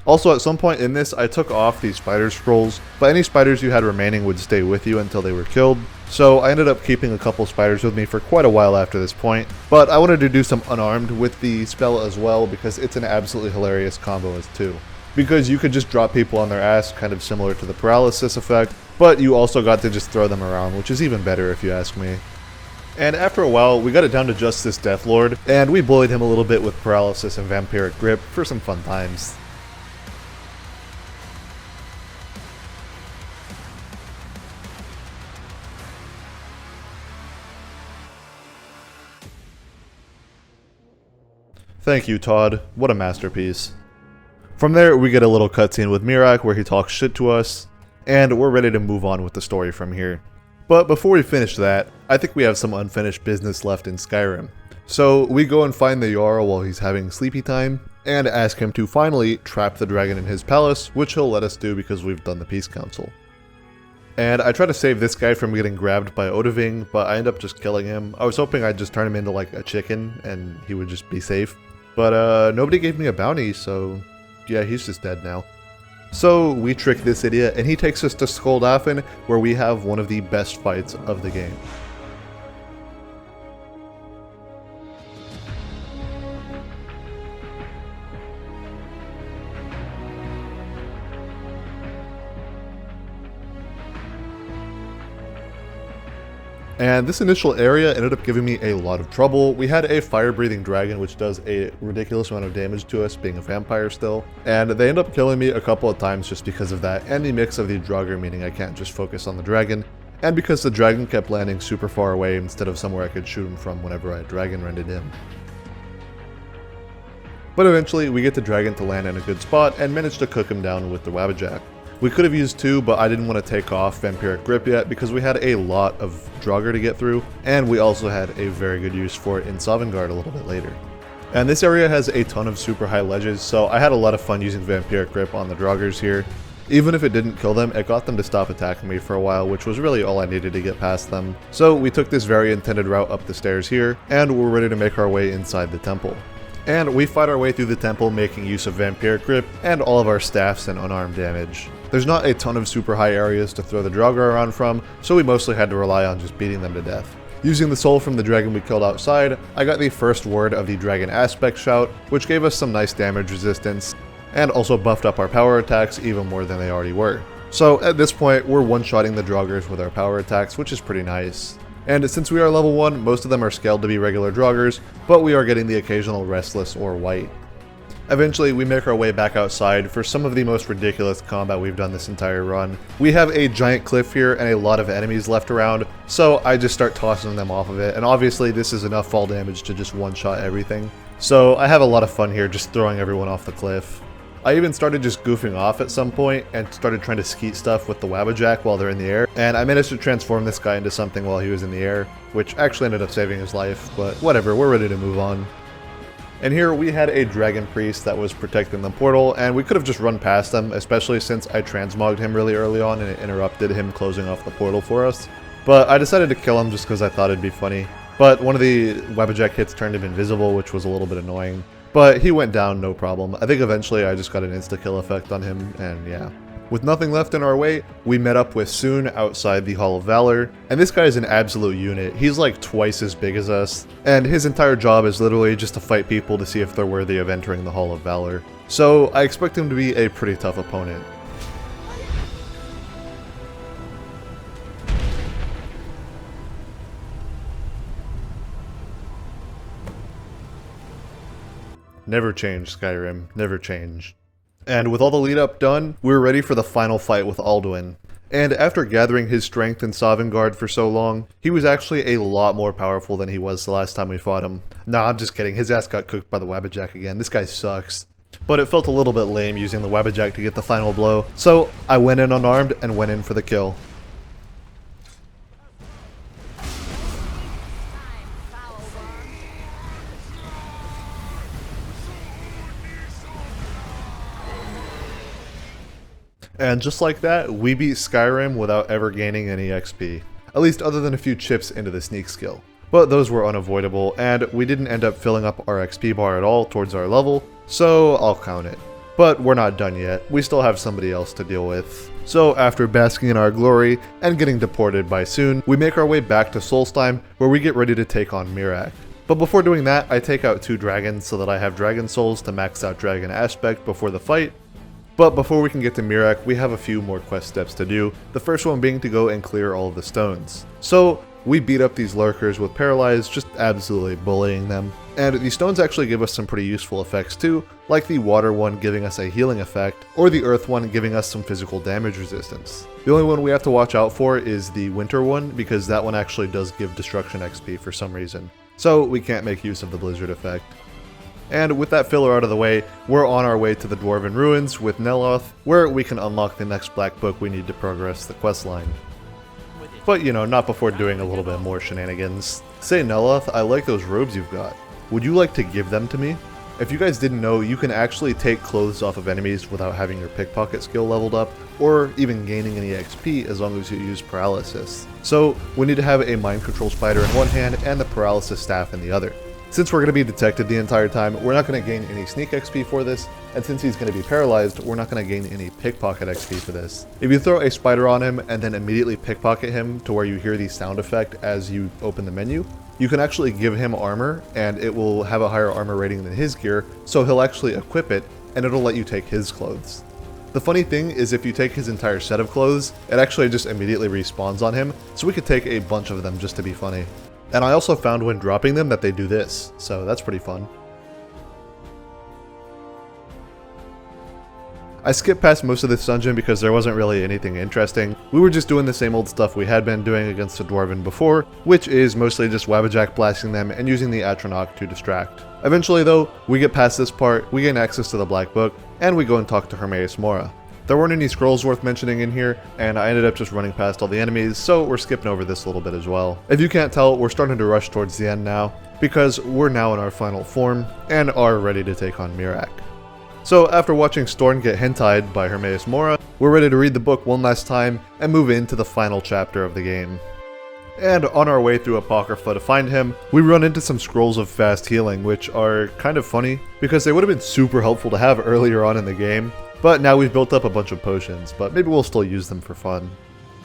Also, at some point in this, I took off the spider scrolls, but any spiders you had remaining would stay with you until they were killed. So I ended up keeping a couple spiders with me for quite a while after this point, but I wanted to do some Unarmed with the spell as well because it's an absolutely hilarious combo as too. Because you could just drop people on their ass, kind of similar to the paralysis effect, but you also got to just throw them around, which is even better if you ask me. And after a while, we got it down to just this Death Lord, and we bullied him a little bit with paralysis and vampiric grip for some fun times. Thank you, Todd. What a masterpiece. From there, we get a little cutscene with Miraak where he talks shit to us, and we're ready to move on with the story from here. But before we finish that, I think we have some unfinished business left in Skyrim. So we go and find the Jarl while he's having sleepy time, and ask him to finally trap the dragon in his palace, which he'll let us do because we've done the Peace Council. And I try to save this guy from getting grabbed by Odahviing, but I end up just killing him. I was hoping I'd just turn him into like a chicken and he would just be safe. But nobody gave me a bounty, so yeah, he's just dead now. So we trick this idiot and he takes us to Solstheim, where we have one of the best fights of the game. And this initial area ended up giving me a lot of trouble. We had a fire-breathing dragon, which does a ridiculous amount of damage to us, being a vampire still. And they end up killing me a couple of times just because of that, and the mix of the Draugr, meaning I can't just focus on the dragon, and because the dragon kept landing super far away instead of somewhere I could shoot him from whenever I dragon rented him. But eventually, we get the dragon to land in a good spot, and manage to cook him down with the Wabbajack. We could have used two, but I didn't want to take off Vampiric Grip yet because we had a lot of Draugr to get through, and we also had a very good use for it in Sovngarde a little bit later. And this area has a ton of super high ledges, so I had a lot of fun using Vampiric Grip on the Draugrs here. Even if it didn't kill them, it got them to stop attacking me for a while, which was really all I needed to get past them. So we took this very intended route up the stairs here, and we're ready to make our way inside the temple. And we fight our way through the temple, making use of Vampiric Grip and all of our staffs and unarmed damage. There's not a ton of super high areas to throw the Draugr around from, so we mostly had to rely on just beating them to death. Using the soul from the dragon we killed outside, I got the first word of the dragon aspect shout, which gave us some nice damage resistance, and also buffed up our power attacks even more than they already were. So at this point, we're one-shotting the Draugrs with our power attacks, which is pretty nice. And since we are level 1, most of them are scaled to be regular Draugrs, but we are getting the occasional Restless or White. Eventually, we make our way back outside for some of the most ridiculous combat we've done this entire run. We have a giant cliff here and a lot of enemies left around, so I just start tossing them off of it, and obviously this is enough fall damage to just one-shot everything. So I have a lot of fun here just throwing everyone off the cliff. I even started just goofing off at some point and started trying to skeet stuff with the Wabbajack while they're in the air, and I managed to transform this guy into something while he was in the air, which actually ended up saving his life, but whatever, we're ready to move on. And here we had a dragon priest that was protecting the portal, and we could have just run past them, especially since I transmogged him really early on and it interrupted him closing off the portal for us. But I decided to kill him just because I thought it'd be funny. But one of the Wabbajack hits turned him invisible, which was a little bit annoying. But he went down no problem. I think eventually I just got an insta-kill effect on him, and yeah. With nothing left in our way, we met up with Soon outside the Hall of Valor, and this guy is an absolute unit. He's like twice as big as us, and his entire job is literally just to fight people to see if they're worthy of entering the Hall of Valor. So I expect him to be a pretty tough opponent. Never change, Skyrim. Never change. And with all the lead up done, we were ready for the final fight with Alduin. And after gathering his strength in Sovngarde for so long, he was actually a lot more powerful than he was the last time we fought him. Nah, I'm just kidding, his ass got cooked by the Wabbajack again, this guy sucks. But it felt a little bit lame using the Wabbajack to get the final blow, so I went in unarmed and went in for the kill. And just like that, we beat Skyrim without ever gaining any XP. At least other than a few chips into the sneak skill. But those were unavoidable, and we didn't end up filling up our XP bar at all towards our level, so I'll count it. But we're not done yet, we still have somebody else to deal with. So after basking in our glory and getting deported by soon, we make our way back to Solstheim where we get ready to take on Miraak. But before doing that, I take out 2 dragons so that I have dragon souls to max out dragon aspect before the fight. But before we can get to Miraak, we have a few more quest steps to do, the first one being to go and clear all of the stones. So we beat up these lurkers with Paralyze, just absolutely bullying them. And these stones actually give us some pretty useful effects too, like the water one giving us a healing effect, or the earth one giving us some physical damage resistance. The only one we have to watch out for is the winter one, because that one actually does give destruction XP for some reason. So we can't make use of the blizzard effect. And with that filler out of the way, we're on our way to the Dwarven Ruins with Neloth, where we can unlock the next black book we need to progress the questline. But you know, not before doing a little bit more shenanigans. Say Neloth, I like those robes you've got. Would you like to give them to me? If you guys didn't know, you can actually take clothes off of enemies without having your pickpocket skill leveled up, or even gaining any XP as long as you use paralysis. So we need to have a mind control spider in one hand and the paralysis staff in the other. Since we're going to be detected the entire time, we're not going to gain any sneak XP for this, and since he's going to be paralyzed, we're not going to gain any pickpocket XP for this. If you throw a spider on him and then immediately pickpocket him to where you hear the sound effect as you open the menu, you can actually give him armor, and it will have a higher armor rating than his gear, so he'll actually equip it, and it'll let you take his clothes. The funny thing is if you take his entire set of clothes, it actually just immediately respawns on him, so we could take a bunch of them just to be funny. And I also found when dropping them that they do this, so that's pretty fun. I skipped past most of this dungeon because there wasn't really anything interesting. We were just doing the same old stuff we had been doing against the Dwarven before, which is mostly just Wabbajack blasting them and using the Atronach to distract. Eventually though, we get past this part, we gain access to the Black Book, and we go and talk to Hermaeus Mora. There weren't any scrolls worth mentioning in here, and I ended up just running past all the enemies, so we're skipping over this a little bit as well. If you can't tell, we're starting to rush towards the end now, because we're now in our final form, and are ready to take on Miraak. So after watching Storn get hentai'd by Hermaeus Mora, we're ready to read the book one last time, and move into the final chapter of the game. And on our way through Apocrypha to find him, we run into some scrolls of fast healing, which are kind of funny, because they would have been super helpful to have earlier on in the game. But now we've built up a bunch of potions, but maybe we'll still use them for fun.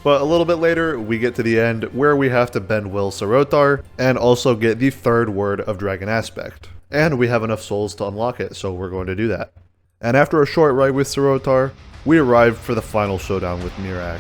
But a little bit later, we get to the end where we have to bend Will Sarotar and also get the 3rd word of Dragon Aspect. And we have enough souls to unlock it, so we're going to do that. And after a short ride with Sarotar, we arrive for the final showdown with Miraak.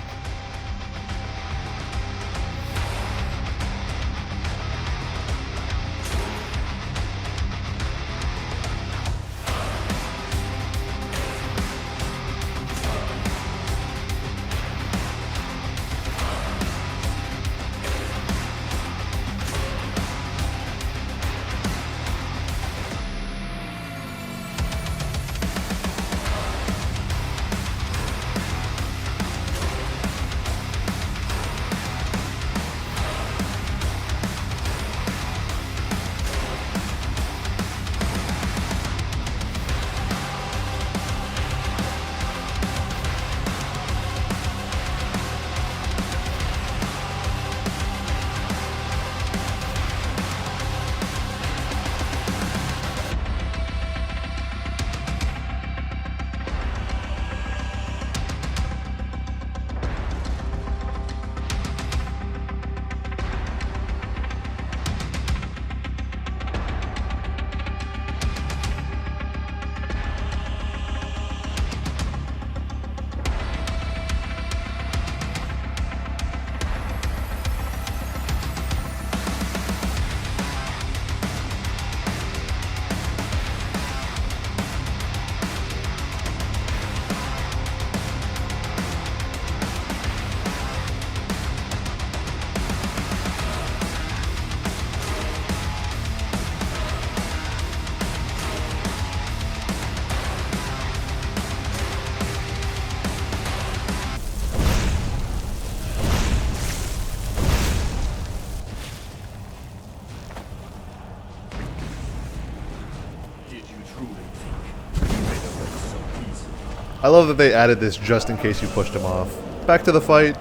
I love that they added this just in case you pushed him off. Back to the fight.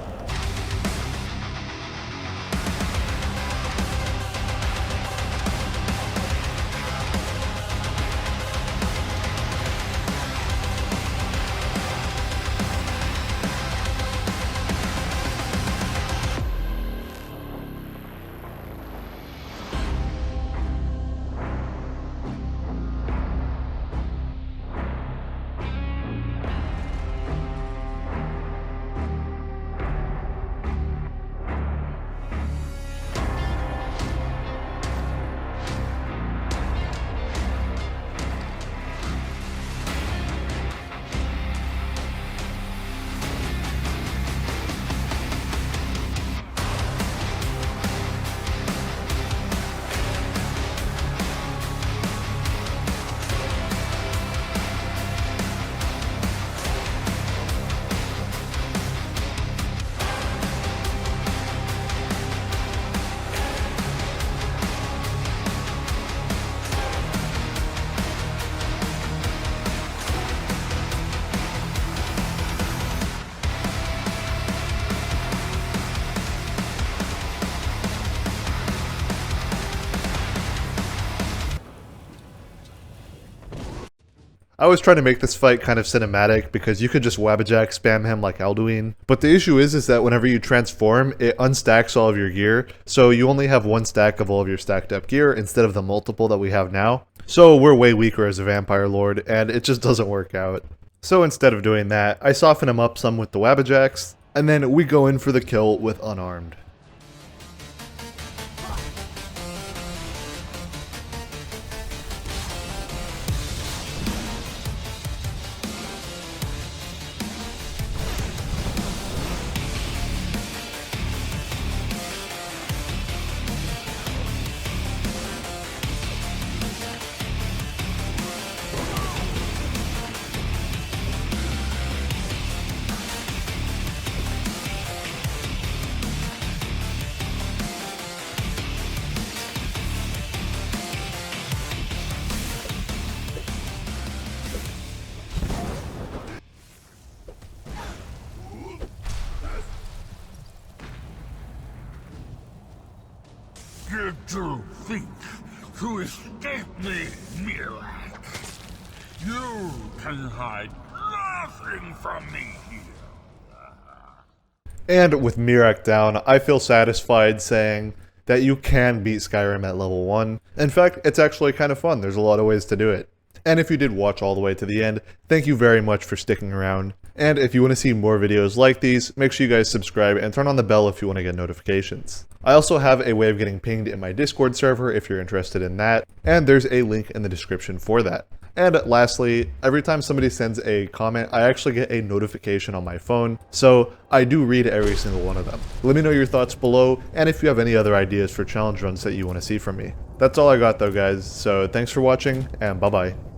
I was trying to make this fight kind of cinematic because you could just Wabbajack spam him like Alduin. But the issue is that whenever you transform, it unstacks all of your gear, so you only have one stack of all of your stacked up gear instead of the multiple that we have now. So we're way weaker as a vampire lord, and it just doesn't work out. So instead of doing that, I soften him up some with the Wabbajacks, and then we go in for the kill with Unarmed. You do think to escape me, Miraak. You can hide nothing from me here. And with Miraak down, I feel satisfied saying that you can beat Skyrim at level 1. In fact, it's actually kind of fun. There's a lot of ways to do it. And if you did watch all the way to the end, thank you very much for sticking around. And if you want to see more videos like these, make sure you guys subscribe and turn on the bell if you want to get notifications. I also have a way of getting pinged in my Discord server if you're interested in that, and there's a link in the description for that. And lastly, every time somebody sends a comment, I actually get a notification on my phone, so I do read every single one of them. Let me know your thoughts below, and if you have any other ideas for challenge runs that you want to see from me. That's all I got though, guys, so thanks for watching, and bye-bye.